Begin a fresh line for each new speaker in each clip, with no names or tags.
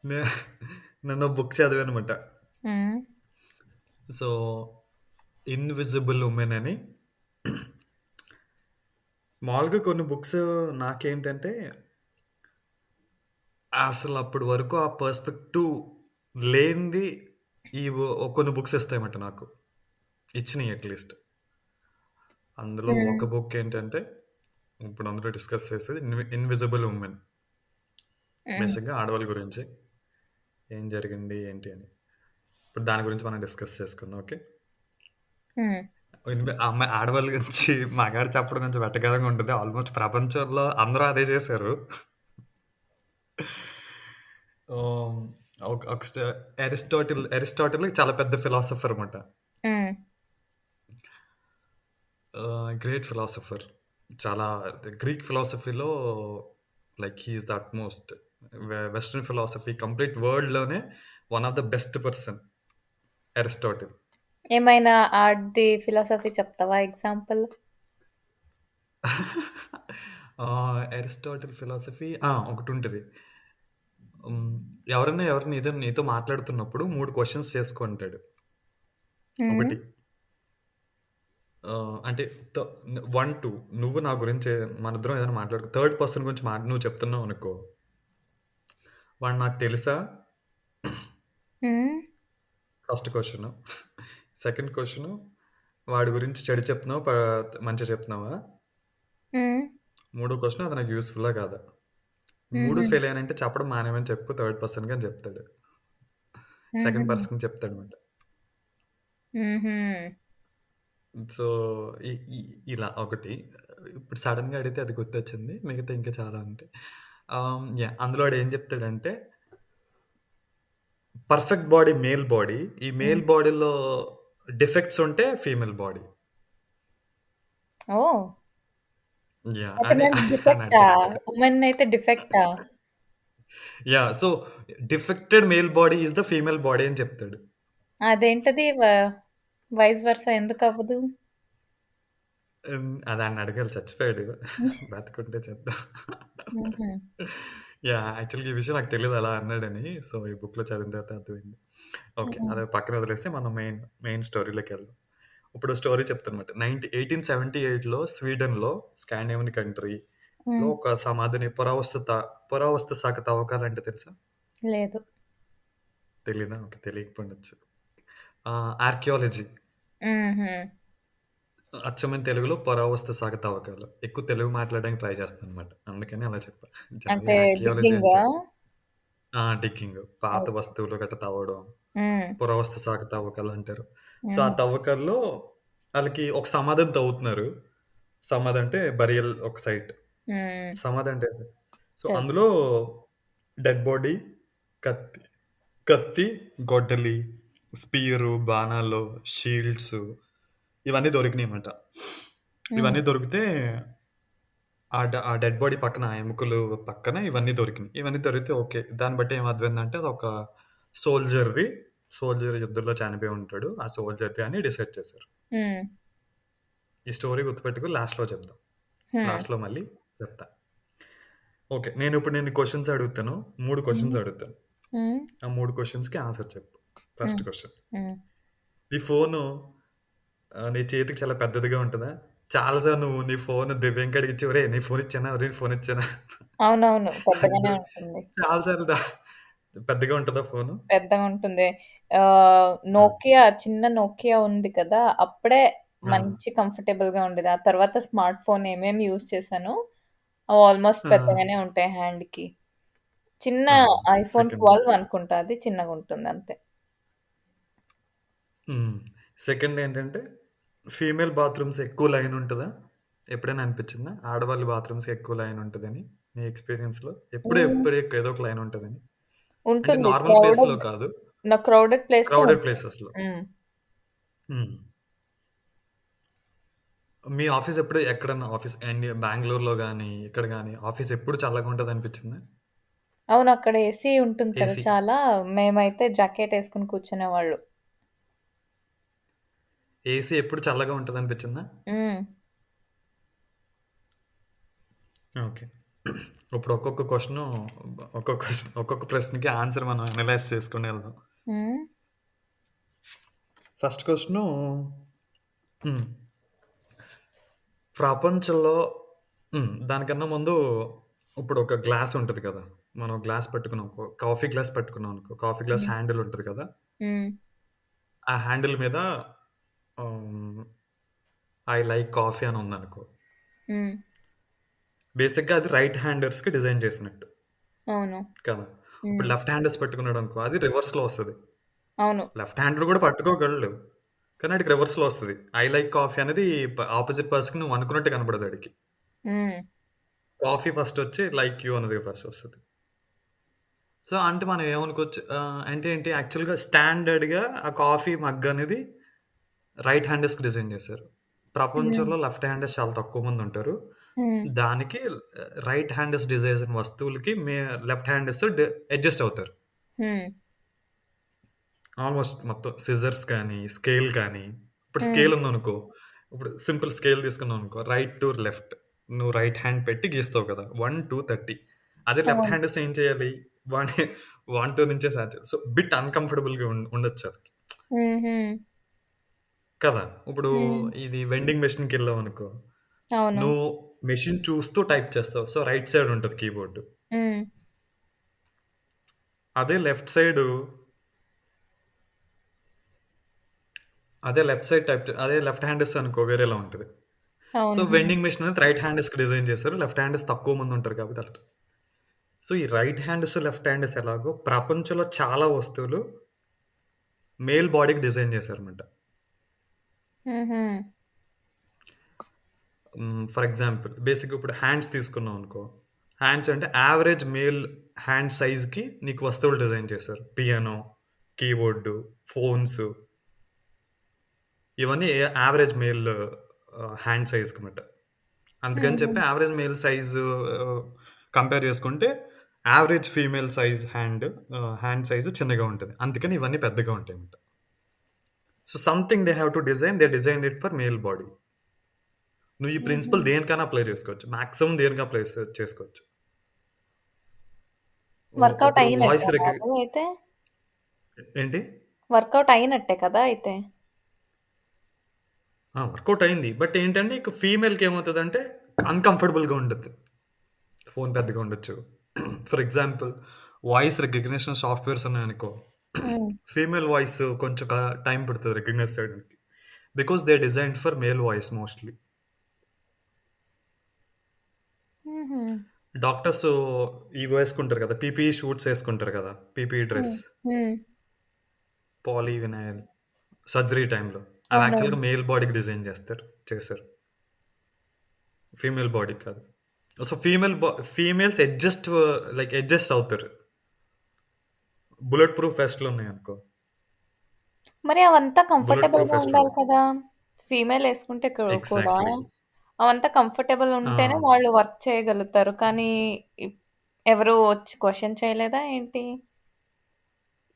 నే నేను బుక్ చదివానమాట.
హ్మ్.
సో, 'ఇన్విజిబుల్ ఉమెన్' అని. మామూలుగా కొన్ని బుక్స్ నాకేంటంటే, అసలప్పటి వరకు ఆ పర్స్పెక్టివ్ లేనిది కొన్ని బుక్స్ ఇస్తాయన్నమాట నాకు. ఇచ్చినియి అట్‌లీస్ట్. అందులో
హ్మ్.
ఒక బుక్ ఏంటంటే, ఇప్పుడు అందులో డిస్కస్ చేసేది 'ఇన్విజిబుల్ ఉమెన్.'
హ్మ్.
బేసిక్‌గా ఆడవాళ్ళ గురించి. ఏం జరిగింది ఏంటి అని. ఇప్పుడు దాని గురించి మనం డిస్కస్ చేసుకుందాం. ఓకే.
హ్మ్.
అమ్మాయి ఆడవాళ్ళ గురించి మగాడు చెప్పడం కొంచెం వెటకారంగా ఉంటుంది. ఆల్మోస్ట్ ప్రపంచంలో అందరూ అదే చేశారు. ఆహ్, ఒక ఒక స్ట అరిస్టాటిల్ చాలా పెద్ద ఫిలాసఫర్ అనమాట.
హ్మ్.
Great philosopher. చాలా గ్రీక్ ఫిలాసఫీలో like he is the utmost. Western philosophy complete వరల్డ్‌లోనే one of the best person Aristotle.
ఏమైనా ఆర్ట్‌ది ఫిలాసఫీ చెప్తావా ఎగ్జాంపుల్?
అరిస్టాటిల్ ఫిలాసఫీ ఒకటుంటది. హ్మ్. ఎవరైనా ఏదో నీతో మాట్లాడుతున్నప్పుడు 3 క్వెషన్స్ చేసుకో అంటాడు.
హ్మ్.
ఒకటి అంటే త 1, 2 నువ్వు నా గురించి మనిద్దరం ఏదైనా థర్డ్ పర్సన్ గురించి నువ్వు చెప్తున్నావు అనుకో, వాడు నాకు తెలుసా?
హ్మ్.
First question. సెకండ్ క్వెషను వాడి గురించి చెడు చెప్తున్నావా? మంచిగా చెప్తున్నావా?
హ్మ్.
మూడో క్వెషన్ అది నాకు యూజ్‌ఫుల్లా కాదా? 3
హుహు.
ఫెయిల్ అయ్యానంటే చెప్పడం మానేయమని చెప్పు థర్డ్ పర్సన్‌కి అని చెప్తాడు. సెకండ్
హుహు.
పర్సన్‌కి చెప్తాడనమాట.
హుహు.
సో, ఇ ఇ ఇలా ఒకటి. ఇప్పుడు సడెన్‌గా అడిగితే అది గుర్తొచ్చింది. మిగతా ఇంకా చాలా ఉంటాయి. యాహ్! అందులో వాడేం చెప్తాడంటే, పర్ఫెక్ట్ బాడీ మేల్ బాడీ. ఈ
హ్మ్.
మేల్ బాడీలో డిఫెక్ట్స్ ఉంటే ఫీమేల్ బాడీ.
ఓహ్!
యాహ్!
అయితే
అని
మేము
అని ఆడు
డిఫెక్టా?
చెప్తాడు.
వుమెన్ అయితే డిఫెక్టా?
Yeah! So, defected male body is the female body అని చెప్తాడు.
అదేంటది వైస్ వర్సా ఎందుకవ్వదు?
అది ఆడిని అడగాలి చచ్చిపోయాడు. బతికుంటే చేద్దాం.
హుహు.
యాహ్! యాక్చువల్‌గా ఈ విషయం నాకు తెలీదు అలా అన్నాడని. సో, ఈ బుక్‌లో చదివిన తర్వాత అర్థమైంది. ఓకే.
హ్మ్.
అది పక్కన వదిలేసి మనం మెయిన్ స్టోరీలోకెళ్దాం. ఇప్పుడు స్టోరీ చెప్తానమాట. 1878లో స్వీడన్‌లో స్కాండినేవియన్ కంట్రీలో
హ్మ్.
ఒక సమాధిని పురావస్తు శాఖ తవ్వకాలంటే తెలుసా?
లేదు.
తెలీదా? ఓకే. తెలియకపోయుండొచ్చు. ఆర్కియాలజీ
హుహు.
అచ్చమైన తెలుగులో పురావస్తు శాఖ తవ్వకాలు. ఎక్కువ తెలుగు మాట్లాడడానికి ట్రై చేస్తాననమాట. అందుకని అలా చెప్పా. జనరల్‌గా
అంటే
ఆర్కియాలజీ అని
డిగ్గింగా?
చెప్తా. డిగ్గింగ్. పాత
ఓకే.
వస్తువులు గట్టా తవ్వడం.
హ్మ్.
పురావస్తు శాఖ తవ్వకాలంటారు. సో, ఆ
హ్మ్.
తవ్వకాల్లో ఆళ్ళకి ఒక సమాధిని తవ్వుతున్నారు. సమాధి అంటే బరియల్ ఒక సైట్.
హ్మ్.
సమాధి అంటే అదే. సో,
తెలుసు.
అందులో డెడ్ బాడీ, కత్తి కత్తి, గొడ్డలి, స్పియరు, బాణాలు, షీల్డ్సు ఇవన్నీ దొరికినాయన్నమాట.
హ్మ్.
ఇవన్నీ దొరికితే ఆ డెడ్ బాడీ పక్కన ఆ ఎముకలు పక్కన ఇవన్నీ దొరికినాయి. ఇవన్నీ దొరికితే ఓకే. దాన్ని బట్టి ఏం అర్థమైందంటే అదొక సోల్జర్‌ది. సోల్జర్ యుద్ధంలో చనిపోయి ఉంటాడు. ఆ సోల్జర్‌ది అని డిసైడ్ చేశారు.
హ్మ్.
ఈ స్టోరీ గుర్తుపెట్టుకొని లాస్ట్‌లో చెప్దాం.
హ్మ్.
లాస్ట్‌లో మళ్ళీ చెప్తా. ఓకే. నేనిప్పుడు నిన్ను క్వెషన్స్ అడుగుతాను. 3 క్వెషన్స్
హ్మ్.
అడుగుతాను.
హ్మ్.
ఆ 3 క్వెషన్స్‌కి ఆన్సర్ చెప్పు. ఫస్ట్
హ్మ్.
క్వెషన్.
హ్మ్.
నీ ఫోను నీ చేతికి చాలా పెద్దదిగా ఉంటదా? చాలా సార్లు నువ్వు నీ ఫోను దివ్యంకి అడిగిచ్చి, "ఒరేయ్! నీ ఫోన్ ఇచ్చానా? ఒరేయ్! ఫోన్ ఇచ్చానా?"
అవునవును.
అని
పెద్దగానే ఉంటుంది.
చాలా సార్లు పెద్దగా ఉంటదా ఫోను?
పెద్దగా ఉంటుంది.
ఆ!
నోకియా చిన్న నోకియా ఉంది కదా! అప్పుడే
ఆ!
మంచి కంఫర్టబుల్‌గా ఉండేది. ఆ తర్వాత స్మార్ట్ ఫోన్ ఏమేమి యూజ్ చేశానో ఆల్‌మోస్ట్
ఆ!
పెద్దగానే ఉంటాయి హ్యాండ్‌కి. చిన్న
ఆ!
IPhone
second.
12 అనుకుంటా అది చిన్నగుంటుంది అంతే.
హ్మ్. సెకండ్ ఏంటంటే, ఫీమేల్ బాత్రూమ్స్ ఎక్కువ లైన్ ఉంటదా? ఎప్పుడైనా అనిపిచ్చిందా? ఆడవాళ్ళ బాత్రూమ్స్‌కి ఎక్కువ లైన్ ఉంటదని నీ ఎక్స్‌పీరియన్స్‌లో?
హ్మ్.
ఎప్పుడు ఏదో ఒక లైన్ ఉంటదని? అంటే
ఉంటుంది.
నార్మల్ ప్లేస్‌లో కాదు.
క్రౌడెడ్ ప్లేస్‌లో
క్రౌడెడ్
ఉంటుంది.
ప్లేసెస్‌లో.
హ్మ్.
హ్మ్. మీ ఆఫీస్ ఎప్పుడు ఎక్కడన్నా బెంగుళూరులో గాని, ఇక్కడ గాని ఆఫీస్ ఎప్పుడు చల్లగా ఉంటదనిపిచ్చిందా?
అవును. అక్కడ ఏసీ ఉంటుంది కదా!
ఏసీ.
చాలా. మేమైతే జాకెట్ ఏసుకొని కూర్చునేవాళ్ళు.
ఏసీ ఎప్పుడు చల్లగా ఉంటదనిపిచ్చిందా?
హ్మ్.
ఓకే. ఇప్పుడు ఒక్కొక్క ప్రశ్నకి ఆన్సర్ మనం అనలైజ్ చేసుకుని వెళ్దాం.
హ్మ్.
ఫస్ట్ క్వశ్చను ప్రపంచంలో దానికన్నా ముందు ఇప్పుడు ఒక గ్లాస్ ఉంటుంది కదా. మనం గ్లాస్ పట్టుకున్నాం అనుకో, కాఫీ గ్లాస్ పట్టుకున్నాం అనుకో, కాఫీ గ్లాస్
హ్మ్.
హ్యాండిల్ ఉంటుంది కదా.
హ్మ్.
ఆ హ్యాండిల్ మీద ఐ లైక్ కాఫీ అని ఉందనుకో.
హ్మ్.
బేసిక్గా అది రైట్ హ్యాండర్స్కి డిజైన్ చేసినట్టు
అవును.
కదా. ఇప్పుడు
హ్మ్.
లెఫ్ట్ హ్యాండర్స్ పెట్టుకున్నాడు అనుకో, అది రివర్స్లో వస్తుంది.
అవును.
లెఫ్ట్ హ్యాండర్ కూడా పట్టుకోగలడు, కానీ అడికి రివర్స్లో వస్తుంది. ఐ లైక్ కాఫీ అనేది ఆపోజిట్ పర్సన్ నువ్వు అనుకున్నట్టు కనబడదు అడికి.
హ్మ్.
కాఫీ ఫస్ట్ వచ్చి లైక్ యూ అనేది ఫస్ట్ వస్తుంది. సో అంటే మనం ఏమనుకోవచ్చు, అంటే ఏంటి యాక్చువల్గా స్టాండర్డ్గా ఆ కాఫీ మగ్ అనేది రైట్ హ్యాండర్స్కి డిజైన్ చేశారు.
హ్మ్.
ప్రపంచంలో లెఫ్ట్ హ్యాండర్స్ చాలా తక్కువ మంది ఉంటారు.
హ్మ్.
దానికి రైట్ హ్యాండర్స్ డిజైన్ చేసిన వస్తువులకి లెఫ్ట్ హ్యాండర్స్ అడ్జస్ట్ అవుతారు.
హ్మ్.
ఆల్మోస్ట్ మొత్తం సిజర్స్ కానీ, స్కేల్ కానీ. ఇప్పుడు
హ్మ్.
స్కేల్ ఉందనుకో, ఇప్పుడు సింపుల్ స్కేల్ తీసుకున్నాం అనుకో, రైట్ టు లెఫ్ట్. నువ్వు రైట్ హ్యాండ్ పెట్టి గీస్తావు కదా! 1, 2, 30. అదే లెఫ్ట్
అవును.
హ్యాండర్స్ ఏం చేయాలి? 1, 2 నుంచే స్టార్ట్ చేయాలి. సో, బిట్ అన్‌కంఫర్టబుల్‌గా ఉండొచ్చు ఆళ్ళకి.
హుహు.
కదా! ఇప్పుడు
హ్మ్.
ఇది వెండింగ్ మెషిన్‌కెళ్ళావనుకో,
అవును.
నువ్వు మెషిన్ చూస్తూ టైప్ చేస్తావు. సో, రైట్ సైడ్ ఉంటది కీబోర్డ్.
హ్మ్.
అదే లెఫ్ట్ సైడు అదే లెఫ్ట్ హ్యాండర్స్ అనుకో వేరేలా ఉంటది. సో,
అవును. హ్మ్.
వెండింగ్ మెషిన్ అనేది రైట్ హ్యాండర్స్‌కి డిజైన్ చేశారు. లెఫ్ట్ హ్యాండర్స్ తక్కువ మంది ఉంటారు కాబట్టి అలా. సో, ఈ రైట్ హ్యాండర్స్, లెఫ్ట్ హ్యాండర్స్ ఎలాగో ప్రపంచంలో చాలా వస్తువులు మేల్ బాడీకి డిజైన్ చేశారన్నమాట.
హుహు.
ఫర్ ఎగ్జాంపుల్ బేసిక్‌గా ఇప్పుడు హ్యాండ్స్ తీసుకున్నాం అనుకో. హ్యాండ్స్ అంటే యావరేజ్ మేల్ హ్యాండ్ సైజ్‌కి నీకు వస్తువులు డిజైన్ చేశారు. పియానో, కీబోర్డు, ఫోన్స్ ఇవన్నీ యావరేజ్ మేల్ హ్యాండ్ సైజ్‌కి మాట. అందుకని
హుహు.
చెప్పి యావరేజ్ మేల్ సైజు కంపేర్ చేసుకుంటే average female size hand size చిన్నగా ఉంటది. అందుకని ఇవన్నీ పెద్దగా ఉంటాయన్నమాట. So, something they have to design. They designed it for male body. నువ్వు ఈ
హుహు.
ప్రిన్సిపల్ దేనికైనా అప్లై చేసుకోవచ్చు. మాక్సిమం దేనికి అప్లై చేసుకోవచ్చు.
వర్కౌట్
ఇప్పుడు వాయిస్
అయినట్టేనా అది అయితే?
ఏంటి?
వర్కౌట్ అయినట్టే కదా అయితే?
వర్కౌట్ అయింది. బట్ ఏంటంటే ఇక ఫీమేల్‌కి ఏమవుతదంటే అన్‌కంఫర్టబుల్‌గా ఉంటది. ఫోన్ పెద్దగా ఉండొచ్చు. For example voice recognition softwares ఉన్నాయనుకో.
హ్మ్.
ఫీమేల్ వాయిస్ కొంచెం టైం పడతది రికగ్నైజ్ చేయడానికి. Because they designed for male voice mostly.
హుహు.
డాక్టర్స్ ఇవి వేసుకుంటారు కదా! పీపీఈ షూట్స్ ఏసుకుంటారు కదా! PPE dress.
Hmm. Hmm.
Polyvinyl surgery టైమ్‌లో. అవి
అవునవును.
యాక్చువల్‌గా మేల్ బాడీకి డిజైన్ చేశారు. ఫీమేల్ బాడీకి కాదు. సో, ఫీమేల్స్ అడ్జస్ట్ అవుతారు. బుల్లెట్ ప్రూఫ్ వెస్ట్‌లు ఉన్నాయనుకో.
మరి అవంతా
బుల్లెట్ ప్రూఫ్
కంఫర్టబుల్‌గా
వెస్ట్‌లు
ఉండాలి కదా! ఫీమేల్ యేసుకుంటే కూడా
ఎగ్జాక్ట్‌లీ.
అవంతా కంఫర్టబుల్
ఆ!
ఉంటేనే వాళ్ళు వర్క్ చేయగలుగుతారు. కానీ ఇప్ ఎవరు వచ్చి క్వెషన్ చేయలేదా ఏంటి?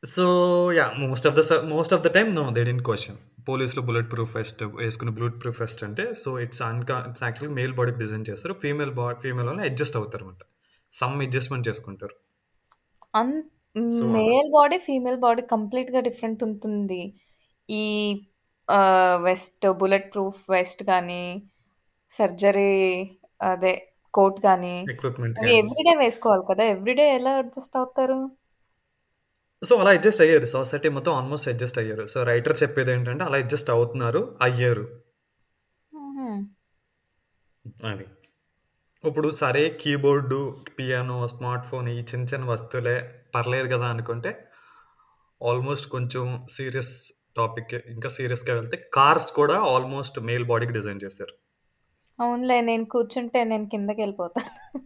So, yeah! Most of the time no they didn't question. పోలీస్‌లో బుల్లెట్ ప్రూఫ్ వెస్ట్ ఏసుకుని బుల్లెట్ ప్రూఫ్ వెస్ట్ అంటే సో, ఇట్స్ యాక్చువల్‌గా మేల్ బాడీకి డిజైన్ చేస్తారు. ఫీమేల్ వాళ్ళు అడ్జస్ట్ అవుతారన్నమాట. సమ్ అడ్జస్ట్‌మెంట్ చేసుకుంటారు.
అన్
సో, అలా.
మేల్ బాడీ, ఫీమేల్ బాడీ కంప్లీట్‌గా డిఫరెంట్ ఉంటుంది. ఈ బుల్లెట్ ప్రూఫ్ వెస్ట్ గానీ, సర్జరీ అదే కోట్ గానీ,
ఎక్విప్‌మెంట్
అవి
గాని.
ఎవ్రీడే వేసుకోవాలి కదా! ఎవ్రీడే ఎలా అడ్జస్ట్ అవుతారు?
సో, అలా అడ్జస్ట్ అయ్యారు. సొసైటీ మొత్తం ఆల్‌మోస్ట్ అడ్జస్ట్ అయ్యారు. సో, రైటర్ చెప్పేదేంటంటే అలా అడ్జస్ట్ అవుతున్నారు, అయ్యారు.
హుహు.
అది. ఇప్పుడు సరే కీబోర్డు, పియానో, స్మార్ట్ ఫోన్ ఈ చిన్న చిన్న వస్తువులే పర్లేదు గదా అనుకుంటే, ఆల్‌మోస్ట్ కొంచెం సీరియస్ టాపిక్కే. ఇంకా సీరియస్‌గా వెళ్తే కార్స్ కూడా ఆల్‌మోస్ట్ మేల్ బాడీకి డిజైన్ చేశారు.
అవునులే. నేను కూర్చుంటే నేను కిందకెళ్ళిపోతాను.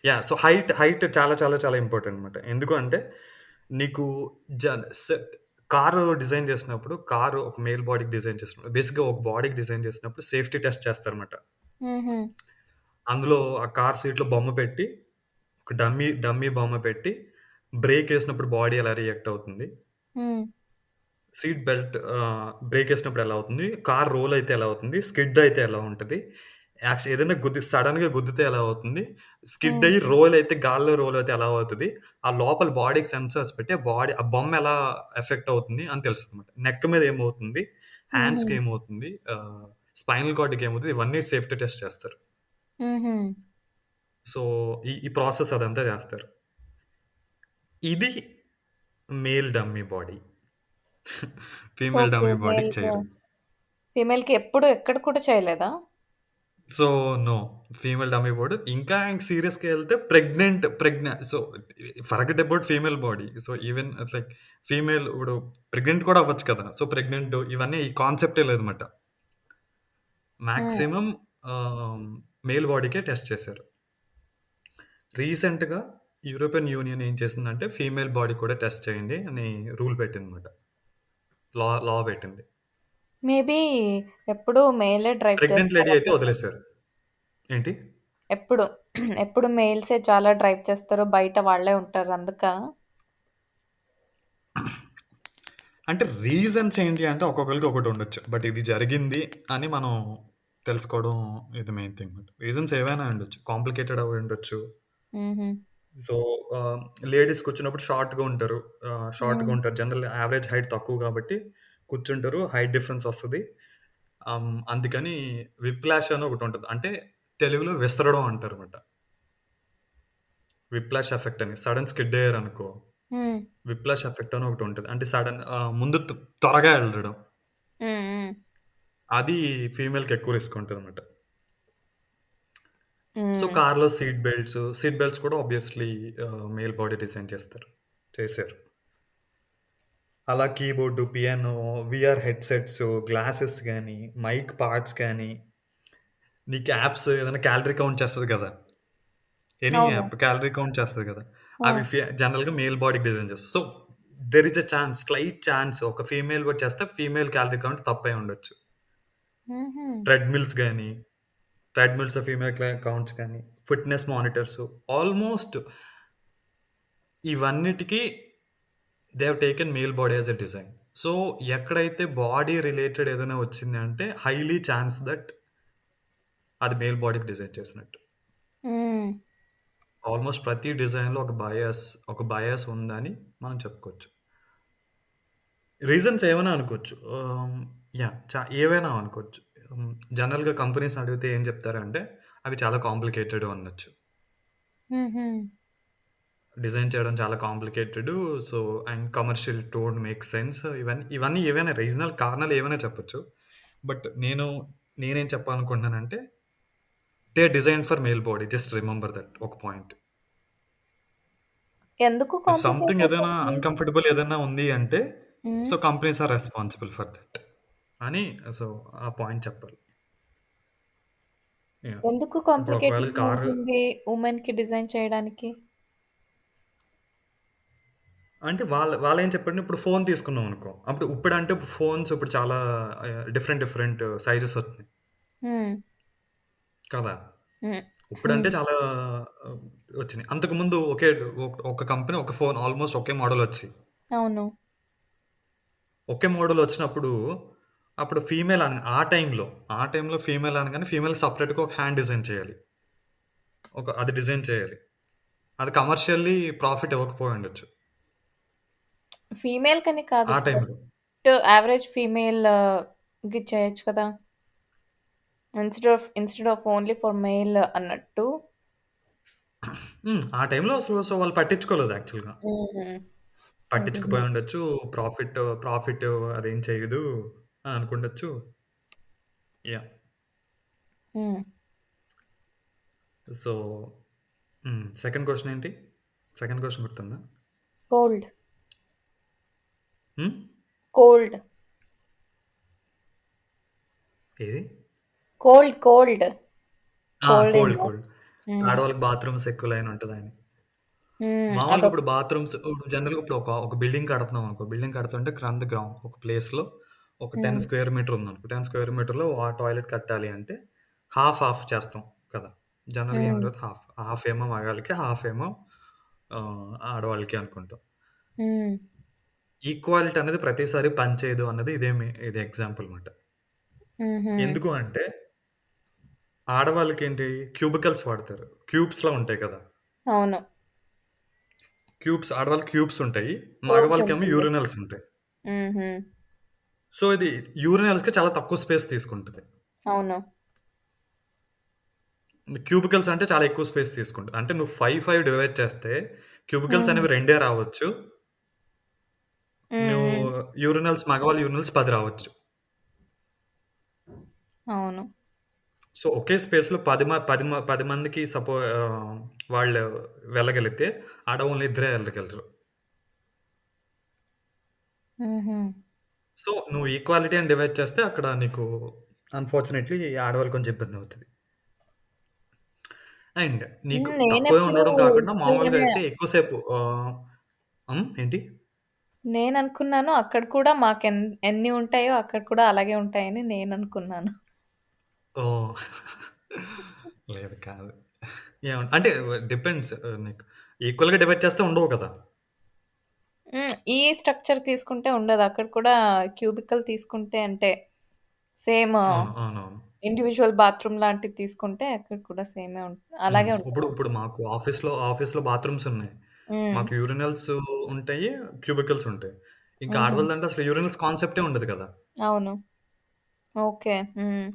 యాహ్! సో, హైట్ చాలా చాలా చాలా ఇంపార్టెంట్ అనమాట. ఎందుకు అంటే నీకు జన్ సెట్ కారు డిజైన్ చేసినప్పుడు, కారు ఒక మేల్ బాడీకి డిజైన్ చేసినప్పుడు బేసిక్‌గా ఒక బాడీకి డిజైన్ చేసినప్పుడు సేఫ్టీ టెస్ట్ చేస్తారనమాట.
హుహు.
అందులో ఆ కార్ సీట్‌లో బొమ్మ పెట్టి, ఒక డమ్మీ బొమ్మ పెట్టి, బ్రేకేసినప్పుడు బాడీ ఎలా రియాక్ట్ అవుతుంది,
హ్మ్.
బ్రేకేసినప్పుడు ఎలా అవుతుంది, కార్ రోల్ అయితే ఎలా అవుతుంది, స్కిడ్ అయితే ఎలా ఉంటది, ఏదైనా సడెన్‌గా గుద్దితే ఎలా అవుతుంది? స్కిడ్
హ్మ్.
అయ్యి రోల్ అయితే గాల్లో రోల్ అయితే ఎలా అవుతది? ఆ లోపల బాడీకి సెన్సార్స్ పెట్టి ఆ బొమ్మ ఎలా ఎఫెక్ట్ అవుతుంది అని తెలుస్తదనమాట. నెక్ మీద ఏమవుతుంది?
హుహు.
హ్యాండ్స్‌కి ఏమవుతుంది? స్పైనల్ కార్డ్‌కి ఏమవుతది? ఇవన్నీ సేఫ్టీ టెస్ట్ చేస్తారు.
హుహు.
సో, ఈ ప్రాసెస్ అదంతా చేస్తారు. ఇది male dummy body. Female
okay.
Dummy బాడీకి
మేల్‌గా
చేయరు.
ఫీమేల్‌కి ఎప్పుడు ఎక్కడ కూడా చేయలేదా?
So, no. Female dummy body. ఇంకా సీరియస్‌గా ఎళ్తే so, forget about female body. So, even it's like female ఇప్పుడు ప్రెగ్నెంట్ కూడా అవ్వచ్చు కదా! సో, ప్రెగ్నెంట్ ఇవన్నీ ఈ కాన్సెప్టే లేదన్నమాట.
హ్మ్.
మాక్సిమం ఆహ్, మేల్ బాడీకే టెస్ట్ చేశారు. రీసెంట్‌గా యూరోపియన్ యూనియన్ ఏం చేసిందంటే, ఫీమేల్ బాడీ కూడా టెస్ట్ చేయండి అని రూల్ పెట్టిందన్నమాట. లా పెట్టింది.
మేబీ ఎప్పుడు మేలే డ్రైవ్
ప్రెగ్నెంట్ లేడీ
చేస్తారా
అయితే
బయట?
వదిలేసారు. ఏంటి?
ఎప్పుడు ఎప్పుడు మేల్సే చాలా డ్రైవ్ చేస్తారు. బయట వాళ్ళే ఉంటారు అందుకా?
అంటే రీజన్స్ ఏంటి అంటే ఒక్కొక్కరికి ఒకటి ఉండొచ్చు. బట్ ఇది జరిగింది అని మనం తెలుసుకోవడం ఇది మెయిన్ థింగ్. రీజన్స్ ఏవైనా ఉండొచ్చు. కాంప్లికేటెడ్ అవి ఉండొచ్చు.
హుహు.
సో, లేడీస్ కూర్చున్నప్పుడు షార్ట్‌గా ఉంటారు. షార్ట్‌గా
హ్మ్.
ఉంటారు. జనరల్ యావరేజ్ హైట్ తక్కువ కాబట్టి కూర్చుంటారు. హైట్ డిఫరెన్స్ వస్తది. అందుకని విప్లాష్ అని ఒకటుంటది. అంటే తెలుగులో విసరడం అంటారన్నమాట. విప్లాష్ ఎఫెక్ట్ అని. సడెన్ స్కిడ్ అయ్యారనుకో,
హ్మ్.
విప్లాష్ ఎఫెక్ట్ అని ఒకటుంటది. అంటే ముందు త్వరగా ఎళ్ళడం.
హ్మ్. హ్మ్.
అది ఫీమేల్‌కి ఎక్కువ రిస్క్ ఉంటదన్నమాట. So,
hmm.
కార్‌లో సీట్ బెల్ట్స్ కూడా ఆబ్వియస్‌లీ మేల్ బాడీ చేశారు. అలా keyboard, piano, VR headsets, glasses గానీ, మైక్ పార్ట్స్ గానీ, నీకు యాప్స్ ఏదైనా క్యాలరీ కౌంట్ చేస్తది కదా! ఎనీ
అవును.
యాప్ క్యాలరీ కౌంట్ చేస్తది కదా!
హ్మ్.
అవి జనరల్‌గా మేల్ బాడీకి డిజైన్ చేస్తారు. So, there is a slight chance ఒక ఫీమేల్ కూడా చేస్తే ఫీమేల్ క్యాలరీ కౌంట్ తప్పై ఉండొచ్చు.
హుహు.
ట్రెడ్‌మిల్స్ గానీ, ఫీమేల్ కౌంట్స్ కానీ, ఫిట్‌నెస్ మానిటర్స్ ఆల్‌మోస్ట్ ఇవన్నిటికి they have taken male body as a design. So, ఎక్కడైతే బాడీ రిలేటెడ్ ఏదైనా వచ్చింది అంటే హైలీ ఛాన్స్ దట్ అది మేల్ బాడీకి డిజైన్ చేసినట్టు.
హ్మ్.
ఆల్‌మోస్ట్ ప్రతి డిజైన్‌లో ఒక బయాస్ ఉందని మనం చెప్పుకోవచ్చు. రీజన్స్ ఏమైనా అనుకోవచ్చు. యాహ్! ఏవైనా అనుకోవచ్చు. హ్మ్. జనరల్‌గా కంపెనీస్ అడిగితే ఏం చెప్తారంటే అవి చాలా కాంప్లికేటెడ్ అనొచ్చు.
హుహు.
డిజైన్ చేయడం చాలా complicated. So, and commercial don't make sense. ఇవన్నీ ఏవైనా రీజనల్ కారణాలు ఏవైనా చెప్పొచ్చు. బట్ నేనేం చెప్పాలనుకుంటున్నానంటే they are designed for male body. Just remember that ఒక పాయింట్.
ఎందుకు
ఇఫ్ సంథింగ్
కాంప్లికేటెడ్
ఏదైనా
ఉంది?
అన్‌కంఫర్టబుల్ ఏదైనా ఉంది అంటే
hmm.
So, companies are responsible for that అని సో, ఆ పాయింట్ చెప్పాలి. యాహ్!
ఎందుకు
ఇప్పుడు ఒకవేళ
కాంప్లికేటెడ్‌గా
కారు
ఉంటుంది వుమెన్‌కి డిజైన్ చేయడానికి?
అంటే వాళ్ళేం చెప్పారంటే ఇప్పుడు ఫోన్ తీసుకున్నాం అనుకో. ఇప్పుడంటే ఫోన్స్ ఇప్పుడు చాలా డిఫరెంట్ సైజెస్ వస్తున్నాయి.
హ్మ్.
కదా!
హ్మ్.
ఇప్పుడంటే
హ్మ్.
చాలా ఆహ్, వచ్చినియి. అంతకుముందు ఒక కంపెనీ ఒక ఫోన్ ఆల్‌మోస్ట్ ఒకే మోడల్ వచ్చేయి.
అవును.
ఒకే మోడల్ వచ్చినప్పుడు అప్పుడు ఆ టైంలో ఫీమేల్ అనగానే ఫీమేల్ సెపరేట్‌గా ఒక హ్యాండ్ డిజైన్ చేయాలి. అది డిజైన్ చేయాలి. అది కమర్షియల్లీ ప్రాఫిట్ ఇవ్వకపోయుండొచ్చు.
ఫీమేల్‌కని కాదు.
ఆ టైంలో.
జస్ట్ యావరేజ్ ఫీమేల్‌కి చేయొచ్చు కదా! Instead of only for male అన్నట్టు.
ఆ టైంలో సో, వాళ్ళు పట్టించుకోలేదు యాక్చువల్‌గా.
హుహు. హుహుహు.
పట్టించకపోయుండొచ్చు. ప్రాఫిట్ అదేం చేయదు అని అనుకుండొచ్చు. Yeah!
Hmm.
So, second question ఏంటి? సెకండ్ క్వెషన్ గుర్తుందా?
కోల్డ్.
హ్మ్.
కోల్డ్.
ఏది?
కోల్డ్. Cold
cold.
ఏంగా?
కోల్డ్.
హ్మ్.
ఆడవాళ్ళకి బాత్రూమ్స్ ఎక్కువ లైన్ ఉంటదని.
హ్మ్.
మామూలుగా ఇప్పుడు బాత్రూమ్స్ ఇప్పుడు జనరల్‌గా ఒక బిల్డింగ్ కడుతున్నాం అనుకో. బిల్డింగ్ కడుతుంటే గ్రౌండ్ ఒక ప్లేస్‌లో ఒక 10
హ్మ్.
స్క్వేర్ మీటర్ ఉందనుకో. 10 స్క్వేర్ మీటర్‌లో ఆ టాయిలెట్ కట్టాలి అంటే హాఫ్ చేస్తాం కదా! జనరల్‌గా
హ్మ్.
ఏముంటది హాఫ్. హాఫ్ ఏమో మగాళ్ళకి, హాఫ్ ఏమో ఆడవాళ్ళకి అనుకుంటాం.
హ్మ్.
ఈక్వాలిటీ అనేది ప్రతిసారి పనిచేయదు అన్నది ఇది ఎగ్జాంపుల్ మాట.
హుహు.
ఎందుకు అంటే ఆడవాళ్ళకేంటి క్యూబికల్స్ వాడతారు. క్యూబ్స్‌లా ఉంటాయి కదా!
అవును.
ఆడవాళ్ళకి క్యూబ్స్ ఉంటాయి.
పోస్ట్
మగవాళ్ళకేమో
ఉంటుంది.
యూరినల్స్ ఉంటాయి.
హుహు.
సో, ఇది యూరినల్స్‌కి చాలా తక్కువ స్పేస్ తీసుకుంటది.
అవును.
క్యూబికల్స్ అంటే చాలా ఎక్కువ స్పేస్ తీసుకుంటది. అంటే నువ్వు 5 డివైడ్ చేస్తే క్యూబికల్స్
హ్మ్.
అనేవి 2 రావచ్చు.
హ్మ్.
నువ్వు
హ్మ్.
మగవాళ్ళ యూరినల్స్ 10 రావచ్చు.
అవును.
సో, ఒకే స్పేస్‌లో 10 మందికి వాళ్ళు వెళ్ళగలిగితే ఆడ ఓన్లీ ఇద్దరే వెళ్ళగలరు.
హుహు.
సో, నువ్వు ఈక్వాలిటీ అని డివైడ్ చేస్తే అక్కడ నీకు అన్‌ఫార్చునేట్‌లీ ఆడవాళ్ళకి కొంచెం ఇబ్బందవుతది. అండ్ నీకు
హ్మ్.
తక్కువే
నేనెప్పుడూ
ఉండడం కాకుండా మామూలుగా
ఈక్వల్‌గానే
అయితే ఎక్కువ సేపు ఏంటి?
నేననుకున్నాను అక్కడ కూడా ఎన్ని ఉంటాయో అక్కడ కూడా అలాగే ఉంటాయని నేననుకున్నాను.
ఓహ్! లేదు కాదు. అంటే డిపెండ్స్ నీకు ఈక్వల్‌గా డివైడ్ చేస్తే ఉండవు కదా!
హ్మ్. ఈ స్ట్రక్చర్ తీసుకుంటే ఉండదు. అక్కడ కూడా క్యూబికల్ తీసుకుంటే అంటే సేమ్
అవును. అవునవును.
ఇండివిడ్యువల్ బాత్రూమ్ లాంటిది తీసుకుంటే అక్కడ కూడా సేమే అలాగే
ఇప్పుడు
ఉంటదంట.
ఇప్పుడు మాకు ఆఫీస్‌లో బాత్రూమ్స్ ఉన్నాయి.
హ్మ్.
మాకు యూరినల్స్ ఉంటాయి. క్యూబికల్స్ ఉంటాయి. ఇంకా
హుహు.
ఆడవాళ్ళదంటే అసలు యూరినల్స్ కాన్సెప్టే ఉండదు కదా!
అవును. ఓకే. హ్మ్.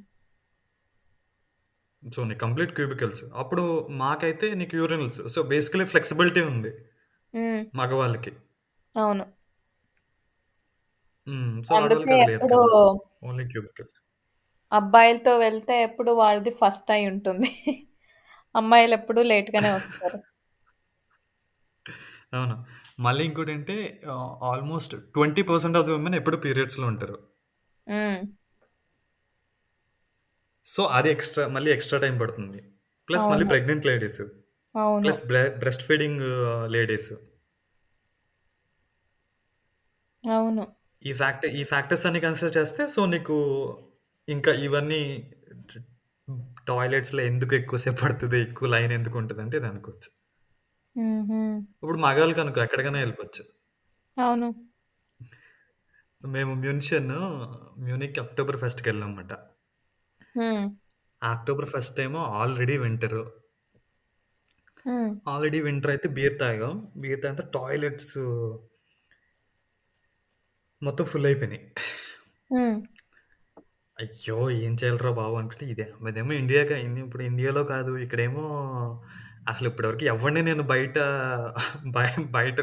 సో, నీకు కంప్లీట్ క్యూబికల్స్. అప్పుడు మాకైతే నీకు యూరినల్స్. సో, బేసికల్లీ ఫ్లెక్సిబిలిటీ ఉంది
హ్మ్.
మగవాళ్ళకి.
అవును.
సో,
అందుకే
ఆడవాళ్ళకి అది లేదు
ఎప్పుడూ
కదా! Only cubicle.
అబ్బాయిలతో వెళ్తే ఎప్పుడు వాళ్ళది ఫస్ట్ అయి ఉంటుంది. అమ్మాయిలెప్పుడు లేట్‌గానే వస్తారు.
అవును. మళ్ళీ ఇంకోటంటే ఆల్‌మోస్ట్ 20% ఆఫ్ ది విమెన్ ఎప్పుడు పీరియడ్స్‌లో ఉంటారు.
హ్మ్.
సో, అది మళ్ళీ ఎక్స్‌ట్రా టైమ్ పడుతుంది. ప్లస్ మళ్ళీ
అవును.
Pregnant ladies.
అవును.
Plus breastfeeding ladies.
అవును.
ఈ ఫ్యాక్టర్స్ అన్ని కన్సిడర్ చేస్తే సో, నీకు ఇంకా ఇవన్నీ టాయిలెట్స్‌లో ఎందుకు ఎక్కువ సేపు పడతది, ఎక్కువ లైన్ ఎందుకు ఉంటదంటే ఇది అనుకోవచ్చు.
హుహు.
ఇప్పుడు మగాళ్ళకనుకో ఎక్కడికైనా ఎళ్ళిపోవచ్చు.
అవును.
మేము మ్యూనిక్ అక్టోబర్ ఫెస్ట్‌కెళ్ళామన్నమాట.
హ్మ్.
ఆ అక్టోబర్ ఫెస్ట్ ఏమో ఆల్రెడీ వింటరు.
హ్మ్.
ఆల్రెడీ వింటర్ అయితే బీర్ తాగాం. బీర్ తాగితే టాయిలెట్స్ మొత్తం ఫుల్ అయిపోయినాయి.
హ్మ్.
అయ్యో! ఏం చేయాలిరా బాబు! అనుకుంటే ఇదేమో ఇప్పుడు ఇండియాలో కాదు. ఇక్కడేమో అసలు ఇప్పటివరకు ఎవడిని నేను బయట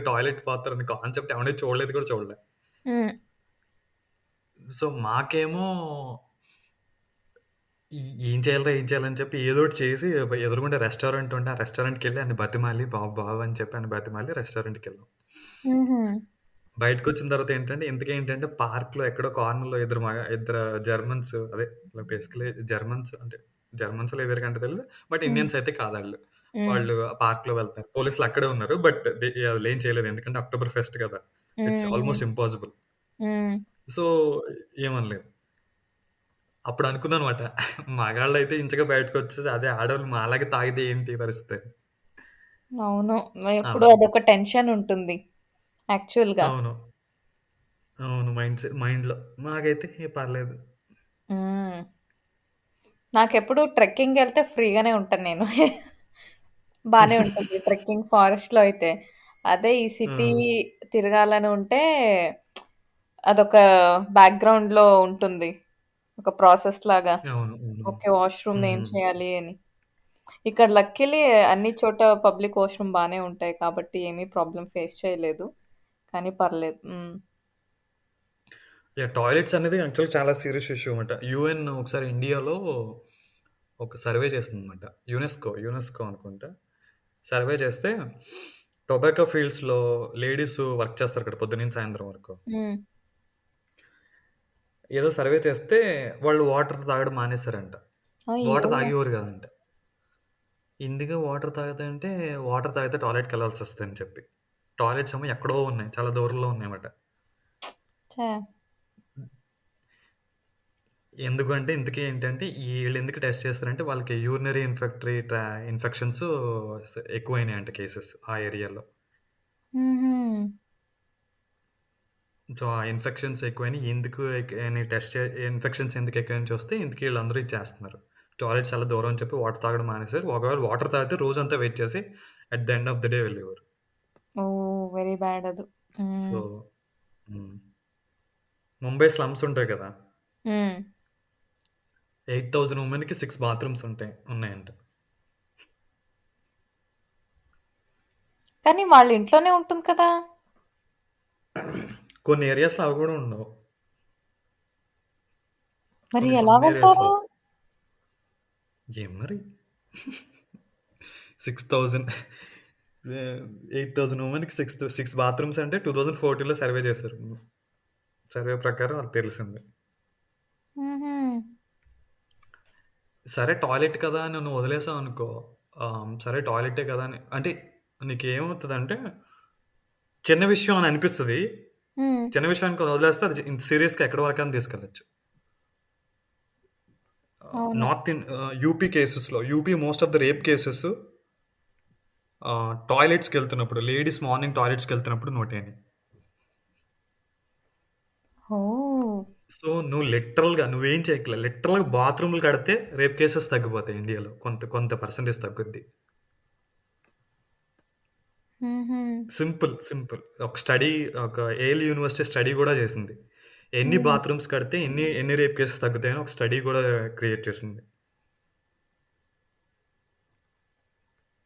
టాయిలెట్ పోతారని కాన్సెప్ట్ ఎవడిని చూడలేదు కూడా చూడలే.
హ్మ్.
సో, మాకేమో ఈ ఏం చేయాలని చెప్పి ఏదోకటి చేసి ఎదురుగుండా రెస్టారెంట్ ఉంటే ఆ రెస్టారెంట్‌కెళ్ళి ఆడిని బతిమాలి బాబు బాబు అని చెప్పి ఆడిని బతిమాలి రెస్టారెంట్‌కెళ్ళాం.
హుహు.
బయటకొచ్చిన తర్వాత ఇంతకేంటంటే పార్క్‌లో ఎక్కడో కార్నర్‌లో ఇద్దరు జర్మన్స్ అదే బేసికల్లీ జర్మన్స్ అంటే జర్మన్సో ఎవరికంటే తెలీదు. బట్
హ్మ్.
ఇండియన్స్ అయితే కాదాళ్ళు.
హ్మ్.
వాళ్ళు పార్క్‌లో వెళ్తున్నారు. పోలీసులు అక్కడే ఉన్నారు. బట్ ఆళ్ళేం చేయలేదు. ఎందుకంటే అక్టోబర్ ఫెస్ట్ కదా! ఇట్స్
హ్మ్.
Almost impossible.
హ్మ్.
సో, ఏమనలేదు. అప్పుడు అనుకున్నానన్నమాట. మగాళ్ళైతే ఇంచగా బయటకొచ్చేసి అదే ఆడోళ్ళు మాలాగా తాగితే ఏంటి పరిస్థితి అని.
అవును.
అలా.
ఎప్పుడు అదొక టెన్షన్ ఉంటుంది యాక్చువల్‌గా.
అవును. అవును. మైండ్‌లో. నాకైతే పర్లేదు.
హ్మ్. నాకెప్పుడు ట్రెక్కింగ్‌కెళ్తే ఫ్రీగానే ఉంటాను నేను. బానే ఉంటుంది ట్రెక్కింగ్ ఫారెస్ట్‌లో అయితే. అదే ఈ
ఆ!
సిటీ తిరగాలని ఉంటే అదొక బ్యాక్‌గ్రౌండ్‌లో ఉంటుంది. ఒక ప్రాసెస్ లాగా.
అవును. అవును.
ఓకే. వాష్‌రూమ్‌లో ఏం
హ్మ్.
చేయాలి అని. ఇక్కడ లక్కీలీ అన్ని చోట పబ్లిక్ వాష్‌రూమ్ బానే ఉంటాయి కాబట్టి ఏమీ ప్రాబ్లమ్ ఫేస్ చేయలేదు. కానీ పర్లేదు. హ్మ్.
టాయిలెట్స్ అనేది యాక్చువల్‌గా చాలా సీరియస్ ఇష్యూ అన్నమాట. యూఎన్ ఒకసారి ఇండియాలో ఒక సర్వే చేసిందన్నమాట. యునెస్కో అనుకుంటా. సర్వే చేస్తే టొబాకో ఫీల్డ్స్‌లో లేడీస్ వర్క్ చేస్తారు కదా! పొద్దున్నుంచి సాయంత్రం వరకు.
హ్మ్.
ఏదో సర్వే చేస్తే వాళ్ళు వాటర్ తాగడం మానేశారంట.
అయ్యో!
వాటర్ తాగేవారు కాదంట. ఎందుకు వాటర్ తాగితే టాయిలెట్‌కెళ్ళాల్సొస్తదని చెప్పి. టాయిలెట్స్ ఏమో ఎక్కడో ఉన్నాయి. చాలా దూరంలో ఉన్నాయన్నమాట.
ఛా!
ఎందుకంటే ఇంతకీ ఏంటంటే ఈళ్ళెందుకు టెస్ట్ చేస్తారంటే వాళ్ళకి యూరినరీ ఇన్ఫెక్షన్స్ ఎక్కువైనాయంట కేసెస్ ఆ ఏరియాలో.
హుహు.
సో, ఆ ఇన్ఫెక్షన్స్ ఎక్కువైనయి. ఎందుకు ఎక్ అని టెస్ట్ చే ఇన్ఫెక్షన్స్ ఎందుకు ఎక్కువైనయి చూస్తే ఇంతకీ ఈళ్ళందరూ ఇది చేస్తున్నారు. టాయిలెట్స్ చాలా దూరం అని చెప్పి వాటర్ తాగడం మానేశారు. ఒకవేళ వాటర్ తాగితే రోజంతా వెయిట్ చేసి at the end of the day వెళ్ళేవారు.
ఓహ్! వెరీ బ్యాడ్ అది.
సో
హ్మ్.
హ్మ్. ముంబై స్లమ్స్ ఉంటాయి కదా!
హ్మ్.
8,000 వుమెన్‌కి 6 బాత్రూమ్స్ ఉన్నాయంట.
కానీ వాళ్ళ ఇంట్లోనే ఉంటుంది కదా!
కొన్ని ఏరియాస్‌లో అవి కూడా ఉండవు.
మరి
కొన్ని
ఎలా
స్లమ్
వెళ్తారు?
ఏరియాస్‌లో ఏం మరి 6,000 8,000 వుమెన్‌కి 6 బాత్రూమ్స్ అంటే 2014లో సర్వే చేశారు. సర్వే ప్రకారం అది తెలిసింది.
హుహు.
సరే టాయిలెట్ కదా అని నువ్వు వదిలేసావనుకో, సరే టాయిలెటే కదా అని అంటే నీకేమవుతదంటే చిన్న విషయం అని అనిపిస్తది.
హ్మ్.
చిన్న విషయానికి వదిలేస్తే అది ఇంత సీరియస్‌గా ఎక్కడి వరకైనా తీసుకెళ్ళొచ్చు.
అవును.
యూపీ కేసెస్‌లో UP most of the rape cases టాయిలెట్స్‌కెళ్తున్నప్పుడు లేడీస్ మార్నింగ్ టాయిలెట్స్‌కెళ్తున్నప్పుడు నోటయినాయి.
ఓహ్!
సో, నువ్వు లిటరల్‌గా నువ్వేం చేయక్కర్లే. లిటరల్‌గా బాత్రూమ్‌లు కడితే రేప్ కేసెస్ తగ్గిపోతాయి ఇండియాలో. కొంత కొంత పర్సెంటేజ్ తగ్గుద్ది.
హుహు.
సింపుల్. ఒక యేల్ యూనివర్సిటీ స్టడీ గూడా చేసింది. ఎన్ని
హ్మ్.
బాత్రూమ్స్ కడితే ఎన్ని రేప్ కేసెస్ తగ్గుతాయని ఒక స్టడీ గూడా క్రియేట్ చేసింది.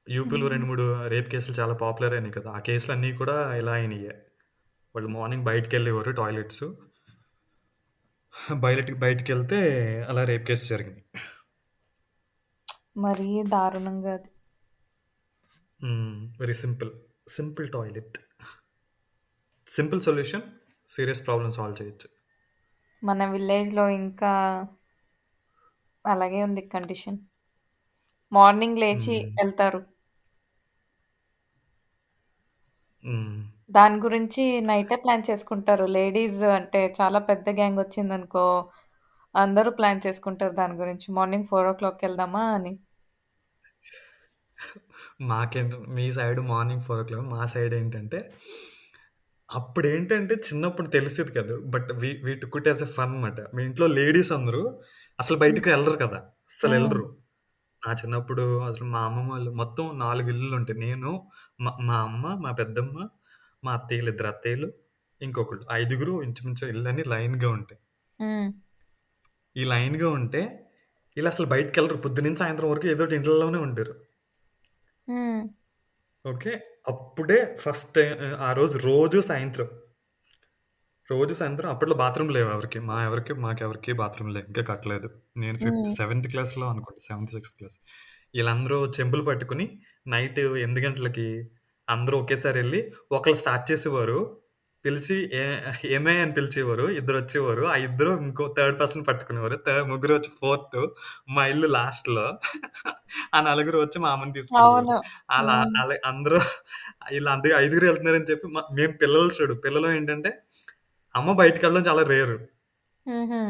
యూపీలో
హుహు.
2, 3 రేప్ కేసులు చాలా పాపులర్ అయినాయి కదా! ఆ కేసులన్నీ కూడా ఇలా అయినియే. వాళ్ళు మార్నింగ్ బయటికెళ్ళేవారు టాయిలెట్స్. బయటికెళ్తే అలా రేప్ కేసెస్ జరిగినాయి.
మరీ దారుణంగా అది.
Very simple. Simple toilet. Simple solution serious problem solve చేయొచ్చు.
మన విలేజ్‌లో ఇంకా అలాగే ఉంది కండిషన్. మార్నింగ్ లేచి
హ్మ్.
ఎళ్తారు.
హ్మ్.
దాని గురించి నైటే ప్లాన్ చేసుకుంటారు. లేడీస్ అంటే చాలా పెద్ద గ్యాంగ్ వచ్చిందనుకో, అందరూ ప్లాన్ చేసుకుంటారు దాని గురించి. మార్నింగ్ 4:00కి ఎళ్దామా అని.
మీ సైడ్ మార్నింగ్ 4:00 మా సైడ్ ఏంటంటే, అప్పుడేంటంటే చిన్నప్పుడు తెలిసేది కాదు. But we took it as a fun మాట. మీ ఇంట్లో లేడీస్ అందరూ అసలు
హ్మ్.
బయటికి ఎళ్ళరు కదా!
హ్మ్.
అస్సలెళ్ళరు. నా చిన్నప్పుడు అసలు మా అమ్మమ్మ వాళ్ళు మొత్తం 4 ఇల్లులుంటాయి. నేను, మా అమ్మ, మా పెద్దమ్మ, మా అత్తయ్యలు, ఇద్దరు అత్తయ్యలు, ఇంకొకళ్ళు. ఐదుగురు ఇంచుమించు ఇళ్ళన్నీ లైన్‌గా ఉంటాయి.
హ్మ్.
ఈ లైన్‌గా ఉంటే ఈళ్ళసలు బయటికెళ్ళరు. పొద్దున్నుంచి సాయంత్రం వరకు ఏదోటి ఇంట్లలోనే ఉంటారు.
హ్మ్.
ఓకే. అప్పుడే ఫస్ట్ ఆ రోజు సాయంత్రం. రోజు సాయంత్రం అప్పట్లో బాత్రూమ్ లేవు ఎవరికీ. మాకెవరికీ బాత్రూమ్ లేవు. ఇంకా కట్టలేదు. నేను
హ్మ్.
సెవెంత్ క్లాస్‌లో అనుకుంటా. Sixth class. ఈళ్ళందరూ చెంబులు పట్టుకొని నైట్ 8 గంటలకి అందరూ ఒకేసారెళ్లి ఒకళ్ళు స్టార్ట్ చేసేవారు. పిలిచి ఏమే అని పిలిచేవారు. ఇద్దరొచ్చేవారు. ఆ ఇద్దరు ఇంకో థర్డ్ పర్సన్ పట్టుకునేవారు. ముగ్గురు వచ్చి ఫోర్త్. మా ఇల్లు లాస్ట్‌లో. ఆ నలుగురు వచ్చి మా అమ్మని తీసుకెళ్ళేవారు.
అవును.
అలా
హ్మ్.
అలా అందరూ ఐదుగురు ఎళ్తున్నారని చెప్పి మేము పిల్లలు చూడు. పిల్లలు ఏంటంటే అమ్మ బయటికెళ్ళడం చాలా రేరు.
హుహు.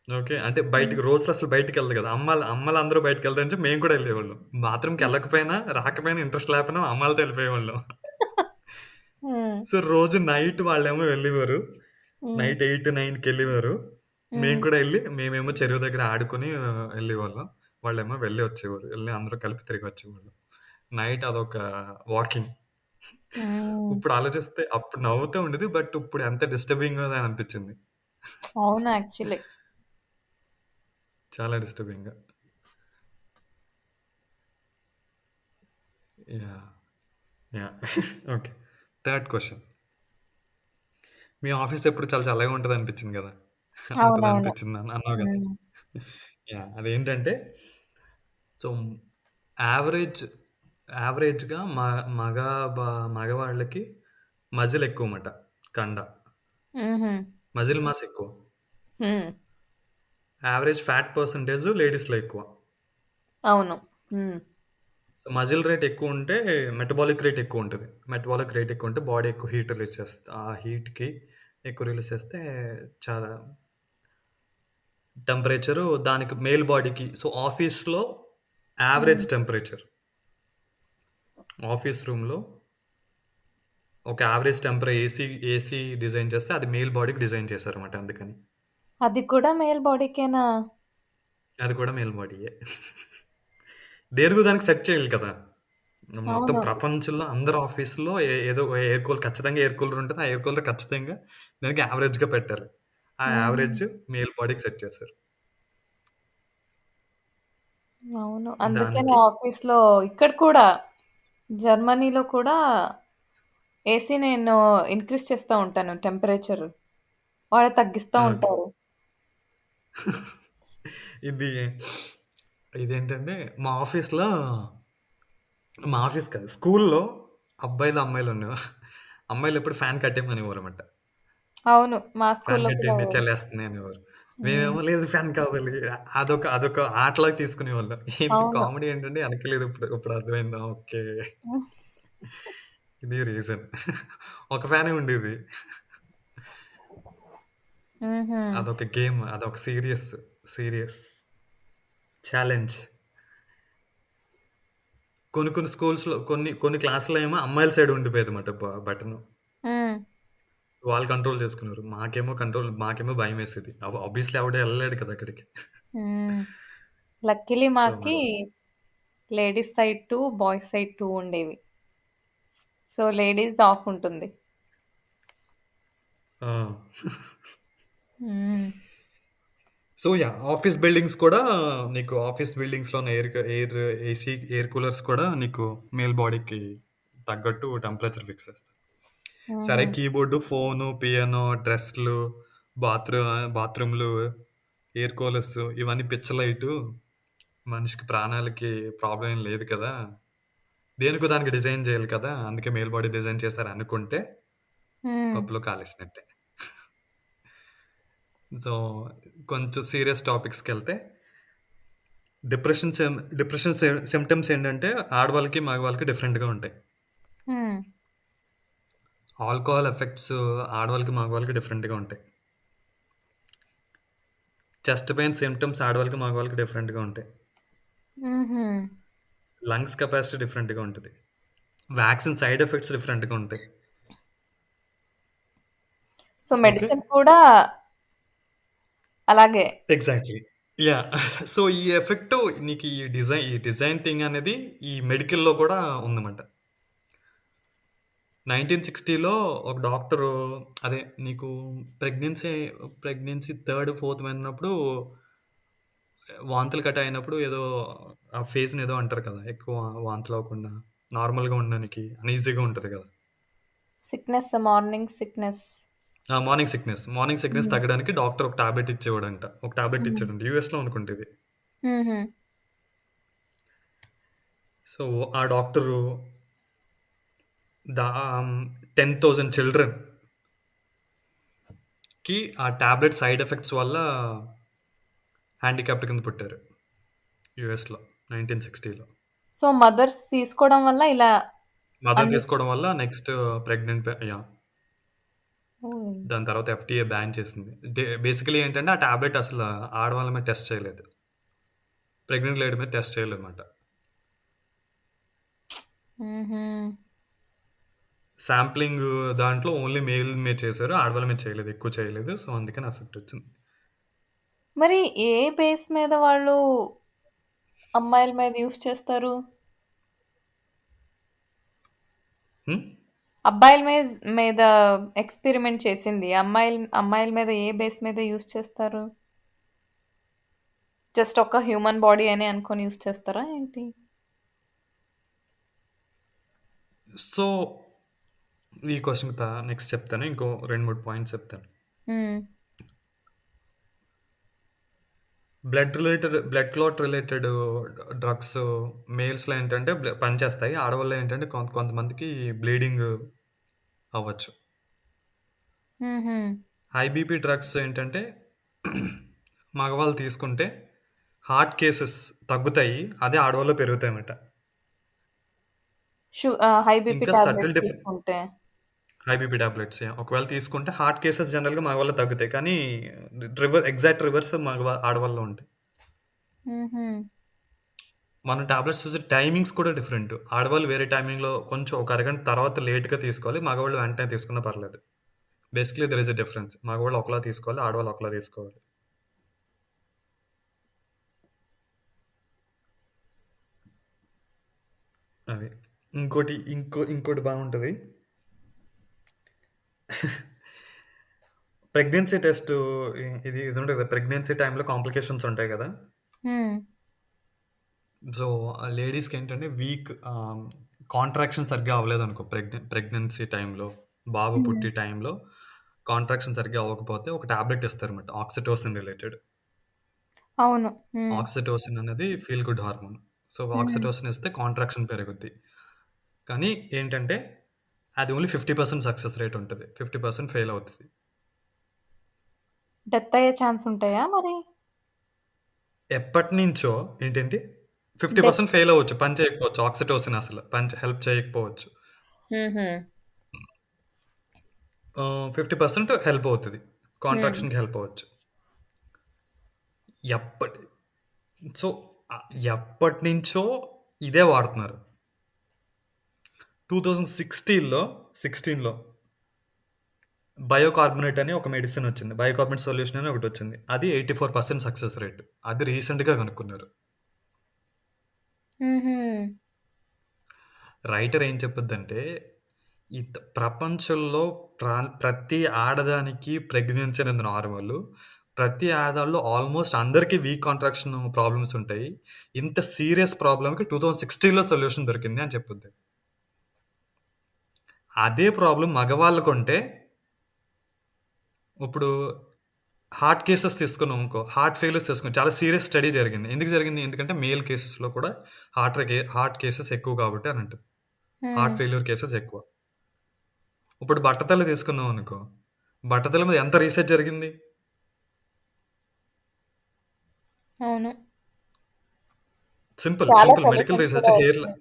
ఓకే. అంటే
హ్మ్.
బయటికి రోజులో అసలు బయటికెళ్ళదు కదా! అమ్మలందరూ బయటికెళ్తారంటే మేము కూడా ఎళ్ళేవాళ్ళం. బాత్రూమ్‌కెళ్ళకపోయినా, రాకపోయినా ఇంట్రెస్ట్ లేకపోయినా అమ్మాలతో ఎళ్ళిపోయేవాళ్ళం.
హ్మ్.
సో, రోజు నైట్ వాళ్ళేమో వెళ్ళేవారు.
హ్మ్.
నైట్ 8, 9కెళ్ళేవారు. మేము
హ్మ్.
కూడా మేమేమో చెరువు దగ్గర ఆడుకొని ఎళ్ళేవాళ్ళం. వాళ్ళేమో వెళ్ళి వచ్చేవారు. ఎళ్లి అందరూ కలిపి తిరిగొచ్చేవాళ్ళం. నైట్ అదొక వాకింగ్.
హ్మ్.
ఇప్పుడు ఆలోచిస్తే అప్పుడు నవ్వుతూ ఉండేది. బట్ ఇప్పుడు ఎంత డిస్టర్బింగ్‌గా అని అనిపించింది.
అవును యాక్చువల్లీ.
చాలా డిస్టర్బింగ్‌గా. Yeah! Yeah! Okay. Third question. మీ ఆఫీస్ ఎప్పుడు చాలా చల్లగా ఉంటదనిపించింది గదా!
అవునవును.
ఉంటదనిపించింది అన్నావు గదా!
హ్మ్.
యాహ్! అదేంటంటే సో, యావరేజ్ యావరేజ్‌గా మగ బ మగవాళ్ళకి మజిల్ ఎక్కువమాట. కండ.
హుహు.
మజిల్ మాస్ ఎక్కువ.
హ్మ్.
యావరేజ్ ఫ్యాట్ పర్సెంటేజ్ లేడీస్‌లో ఎక్కువ.
అవును. హ్మ్.
సో, మజిల్ రేట్ ఎక్కువుంటే మెటబాలిక్ రేట్ ఎక్కువుంటది. మెటబాలిక్ రేట్ ఎక్కువుంటే బాడీ ఎక్కువ హీట్ రిలీజ్ చేస్తది. ఆ హీట్‌కి ఎక్కువ రిలీజ్ చేస్తే చాలా టెంపరేచరు దానికి మేల్ బాడీకి సో, ఆఫీస్‌లో
హ్మ్.
Average temperature. ఆఫీస్ రూమ్‌లో ఒక యావరేజ్ ఏసీ డిజైన్ చేస్తే అది మేల్ బాడీకి డిజైన్ చేశారన్నమాట అందుకని.
అది కూడా మేల్ బాడీకేనా?
అది కూడా మేల్ బాడీయే. దేనికో దానికి సెట్ చేయాలి కదా! మొత్తం
అవును.
ప్రపంచంలో అందరి ఆఫీస్‌లో ఏదో ఎయిర్ కూలర్ ఖచ్చితంగా ఎయిర్ కూలర్ ఉంటది. ఆ ఎయిర్ కూలర్ ఖచ్చితంగా దానికి యావరేజ్‌గా పెట్టాలి. ఆ
హ్మ్.
యావరేజ్ మేల్ బాడీకి సెట్ చేశారు.
అవును. అందుకనే
దానికి
ఆఫీస్‌లో ఇక్కడ కూడా జర్మనీలో కూడా ఏసీ నేను ఇంక్రీజ్ చేస్తా ఉంటాను టెంపరేచర్. వాళ్ళు తగ్గిస్తా
ఓకే.
ఉంటారు.
ఇది ఇదేంటంటే మా ఆఫీస్‌లో మా ఆఫీస్ కాదు. స్కూల్‌లో అబ్బాయిలు, అమ్మాయిలు ఉండేవారు. అమ్మాయిలు ఎప్పుడు ఫ్యాన్ కట్టేయమనేవారన్నమాట.
అవును. మా
ఫ్యాన్
స్కూల్‌లో కూడా
కట్టేయండి చలేస్తుంది అనేవారు.
హ్మ్.
మేమేమో లేదు ఫ్యాన్ కావాలి. అదొక ఆటలాగా తీసుకునేవాళ్ళం. ఏంటి
అవును.
కామెడీ ఏంటంటే ఎనకలేదు ఇప్పుడు అర్థమైందా? ఓకే. ఇది రీజన్. ఒక ఫ్యానే ఉండేది.
హుహు.
అదొక గేమ్. అదొక సీరియస్ ఛాలెంజ్. కొన్ని కొన్ని స్కూల్స్‌లో కొన్ని క్లాస్‌లో ఏమో అమ్మాయిల సైడ్ ఉండిపోయేదన్నమాట బటను.
హ్మ్.
వాళ్ళు కంట్రోల్ చేసుకున్నారు. మాకేమో భయమేసేది. ఆబ్వియస్లీ ఎవడు ఎళ్ళలేడు కదా అక్కడికి.
హ్మ్. లక్కీలీ
సో,
మాకి
అలా.
లేడీస్ సైడ్ 2, బాయ్స్ సైడ్ 2 ఉండేవి. సో, లేడీస్‌ది ఆఫ్ ఉంటుంది.
ఆ!
హ్మ్.
So, yeah! ఆఫీస్ బిల్డింగ్స్ కూడా నీకు ఆఫీస్ బిల్డింగ్స్‌లో ఉన్న ఏసీ, ఎయిర్ కూలర్స్ కూడా నీకు మేల్ బాడీకి తగ్గట్టు టెంపరేచర్ ఫిక్స్ చేస్తాయి.
హుహు.
సరే కీబోర్డు, ఫోను, పియానో, డ్రెస్‌లు, బాత్రూ బాత్రూమ్‌లు, ఎయిర్ కూలర్స్ ఇవన్నీ పిచ్చ లైటు. మనిషికి ప్రాణాలకి ప్రాబ్లమ్ ఏం లేదు కదా! దేనికో దానికి డిజైన్ చేయాలి కదా! అందుకే మేల్ బాడీ డిజైన్ చేశారనుకుంటే
హ్మ్.
పప్పులో కాలేసినట్టే. సో, కొంచెం సీరియస్ టాపిక్స్‌కెళ్తే డిప్రెషన్ సిమ్టమ్స్ ఏంటంటే ఆడవాళ్ళకి, మగవాళ్ళకి డిఫరెంట్‌గా ఉంటాయి.
హ్మ్.
ఆల్కహాల్ ఎఫెక్ట్స్ ఆడవాళ్ళకి, మగవాళ్ళకి డిఫరెంట్‌గా ఉంటాయి. చెస్ట్ పెయిన్ సిమ్టమ్స్ ఆడవాళ్ళకి, మగవాళ్ళకి డిఫరెంట్‌గా ఉంటాయి.
హుహు.
లంగ్స్ కెపాసిటీ డిఫరెంట్‌గా ఉంటది. వాక్సిన్ సైడ్ ఎఫెక్ట్స్ డిఫరెంట్‌గా ఉంటాయి.
So,
okay.
మెడిసిన్ కూడా అలాగే.
ఎగ్జాక్ట్‌లీ. యాహ్! సో, ఈ ఎఫెక్ట్ నీకు ఈ డిజైన్ థింగ్ అనేది ఈ మెడికల్‌లో కూడా ఉందన్నమాట. 1960లో ఒక డాక్టరు అదే నీకు pregnancy pregnancy third, fourth month ఉన్నప్పుడు వాంతులు గట్టా అయినప్పుడు ఏదో ఆ ఫేజ్‌ని ఏదో అంటారు కదా! ఎక్కువ వాంతులు అవ్వకుండా నార్మల్‌గా ఉండడానికి అన్‌ఈజీగా ఉంటది కదా!
Sickness morning sickness.
ఆ! మార్నింగ్ సిక్‌నెస్
హ్మ్.
తగ్గడానికి డాక్టర్ ఒక టాబ్లెట్ ఇచ్చేవాడంట. ఒక టాబ్లెట్
హ్మ్.
ఇచ్చాడంట. యూఎస్‌లో అనుకుంట ఇది.
హుహు.
సో, ఆ డాక్టరు దా 10,000 చిల్డ్రన్‌కి ఆ టాబ్లెట్ సైడ్ ఎఫెక్ట్స్ వల్ల హ్యాండిక్యాప్డ్ కింద పుట్టారు యూఎస్‌లో 1960లో.
సో, మదర్స్ తీసుకోవడం వల్ల ఇలా
మదర్
అన్ని
తీసుకోవడం వల్ల నెక్స్ట్ యాహ్!
ఓహ్!
దాని తర్వాత ఎఫ్‌డీఏ బ్యాన్ చేసింది. బేసికల్లీ ఏంటంటే ఆ టాబ్లెట్ అసలు ఆడవాళ్ళ మీద టెస్ట్ చేయలేదు. ప్రెగ్నెంట్ లేడీ మీద టెస్ట్ చేయలేదన్నమాట.
హుహు.
శాంప్లింగ్ దాంట్లో ఓన్లీ మేల్ మీద చేశారు. ఆడవాళ్ళ మీద చేయలేదు. ఎక్కువ చేయలేదు. సో, అందుకని ఎఫెక్ట్ వచ్చింది.
మరి ఏ బేస్ మీద వాళ్ళు అమ్మాయిల మీద యూజ్ చేస్తారు?
హ్మ్.
అబ్బాయిల మీద ఎక్స్‌పెరిమెంట్ చేసింది. అమ్మాయిల మీద ఏ బేస్ మీద యూజ్ చేస్తారు? జస్ట్ ఒక హ్యూమన్ బాడీ అని అనుకోని యూజ్ చేస్తారా ఏంటి?
సో, ఈ క్వెషన్‌కి నెక్స్ట్ చెప్తాను. ఇంకో 2, 3 పాయింట్స్ చెప్తాను.
హ్మ్.
బ్లడ్ క్లాట్ రిలేటెడ్ డ్రగ్స్ మేల్స్‌లో ఏంటంటే పనిచేస్తాయి. ఆడవాళ్ళలో ఏంటంటే కొంతమందికి బ్లీడింగ్ అవ్వచ్చు.
హుహు.
హై బీపీ డ్రగ్స్ ఏంటంటే మగవాళ్ళు తీసుకుంటే హార్ట్ కేసెస్ తగ్గుతాయి. అదే ఆడవాళ్ళలో పెరుగుతాయన్నమాట.
హై బీపీ
ఇంకా సటిల్
టాబ్లెట్స్
డిఫరె
తీసుకుంటే.
హై బీపీ టాబ్లెట్స్ ఒకవేళ తీసుకుంటే హార్ట్ కేసెస్ జనరల్‌గా మగవాళ్ళలో తగ్గుతాయి. కానీ ఎగ్జాక్ట్ రివర్స్ ఆడవాళ్ళలో ఉంటాయి.
హుహు.
మనం టాబ్లెట్స్ చూసే టైమింగ్స్ కూడా డిఫరెంట్. ఆడవాళ్ళు వేరే టైమింగ్‌లో కొంచెం ఒక అరగంట తర్వాత లేట్‌గా తీసుకోవాలి. మగవాళ్ళు వెంటనే తీసుకున్నా పర్లేదు. Basically there is a difference. మగవాళ్ళు ఒకలా తీసుకోవాలి. ఆడవాళ్ళు ఒకలా తీసుకోవాలి. అది. ఇంకోటి బాగుంటది. ప్రెగ్నెన్సీ టెస్ట్ ఇది ఉంటది కదా! ప్రెగ్నెన్సీ టైమ్‌లో కాంప్లికేషన్స్ ఉంటాయి కదా!
హ్మ్.
సో, లేడీస్‌కేంటంటే కాంట్రాక్షన్ సరిగ్గా అవ్వలేదనుకో ప్రెగ్నెన్సీ టైమ్‌లో, బాబు
హ్మ్.
పుట్టే టైంలో కాంట్రాక్షన్ సరిగ్గా అవ్వకపోతే ఒక టాబ్లెట్ ఇస్తారన్నమాట. Oxytocin related.
అవును. హ్మ్.
ఆక్సిటోసిన్ అనేది ఫీల్ గుడ్ హార్మోన్. సో,
హ్మ్.
ఆక్సిటోసిన్ ఇస్తే కాంట్రాక్షన్ పెరుగుద్ది. కానీ ఏంటంటే, అది ఓన్లీ 50% సక్సెస్ రేట్ ఉంటది. 50% ఫెయిల్ అవుతది.
డెత్ అయ్యే ఛాన్స్ ఉంటాయా మరి?
ఎప్పటినుంచో ఏంటేంటి?
డెత్
50% ఫెయిల్ అవ్వచ్చు. పని చేయకపోవచ్చు. ఆక్సిటోసిన్ అసలు హెల్ప్ చేయకపోవచ్చు.
హుహు.
50% హెల్ప్ అవుతది.
హ్మ్.
కాంట్రాక్షన్‌కి హెల్ప్ అవ్వచ్చు. ఎప్పటి సో, ఎప్పటినుంచో ఇదే వాడుతున్నారు. 2016లో బయోకార్బోనేట్ అని ఒక మెడిసిన్ వచ్చింది. బయోకార్బోనేట్ సొల్యూషన్ అని ఒకటొచ్చింది. అది 84% సక్సెస్ రేట్. అది రీసెంట్‌గా కనుక్కున్నారు.
హుహు.
రైటర్ ఏం చెప్పొద్దంటే, ప్రపంచంలో ప్రతి ఆడదానికి ప్రెగ్నెన్సీ అనేది నార్మల్. ప్రతి ఆడదానిలో ఆల్మోస్ట్ అందరికి వీక్ కాంట్రాక్షన్ ప్రాబ్లమ్స్ ఉంటాయి. ఇంత సీరియస్ ప్రాబ్లమ్‌కి 2016లో సొల్యూషన్ దొరికింది అని చెప్పుద్ది. అదే ప్రాబ్లమ్ మగవాళ్ళకుంటే, ఇప్పుడు హార్ట్ కేసెస్ తీసుకున్నాం అనుకో, హార్ట్ ఫెయిల్యూర్స్ తీసుకున్నాం. చాలా సీరియస్ స్టడీ జరిగింది. ఎందుకు జరిగింది? ఎందుకంటే మేల్ కేసెస్‌లో కూడా హార్ట్ కేసెస్ ఎక్కువ కాబట్టి అని అంటది.
హ్మ్.
హార్ట్ ఫెయిల్యూర్ కేసెస్ ఎక్కువ. ఇప్పుడు బట్టతల తీసుకున్నాం అనుకో, బట్టతల మీద ఎంత రీసెర్చ్ జరిగింది?
అవును.
సింపుల్.
చాలా
సింపుల్ మెడికల్
సొల్యూషన్స్
రీసెర్చ్
కూడా వచ్చినాయి.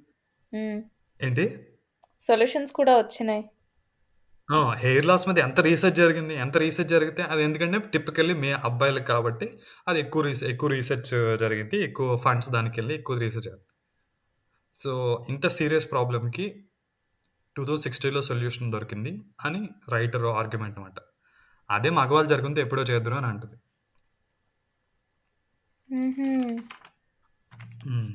హ్మ్.
ఏంటి?
సొల్యూషన్స్ కూడా వచ్చినాయి.
హెయిర్ లాస్ మీద ఎంత రీసెర్చ్ జరిగింది? ఎంత రీసెర్చ్ జరిగితే అది ఎందుకంటే టిపికల్లీ అబ్బాయిలకి కాబట్టి అది ఎక్కువ రీసెర్చ్ జరిగింది. ఎక్కువ ఫండ్స్ దానికెళ్ళి ఎక్కువ రీసెర్చ్. సో, ఇంత సీరియస్ ప్రాబ్లమ్‌కి 2060లో సొల్యూషన్ దొరికింది అని రైటర్ ఆర్గ్యుమెంట్ అనమాట. అదే మగవాళ్ళు జరుగుంటే ఎప్పుడో చేద్దురు అని అంటది.
హుహు.
హ్మ్.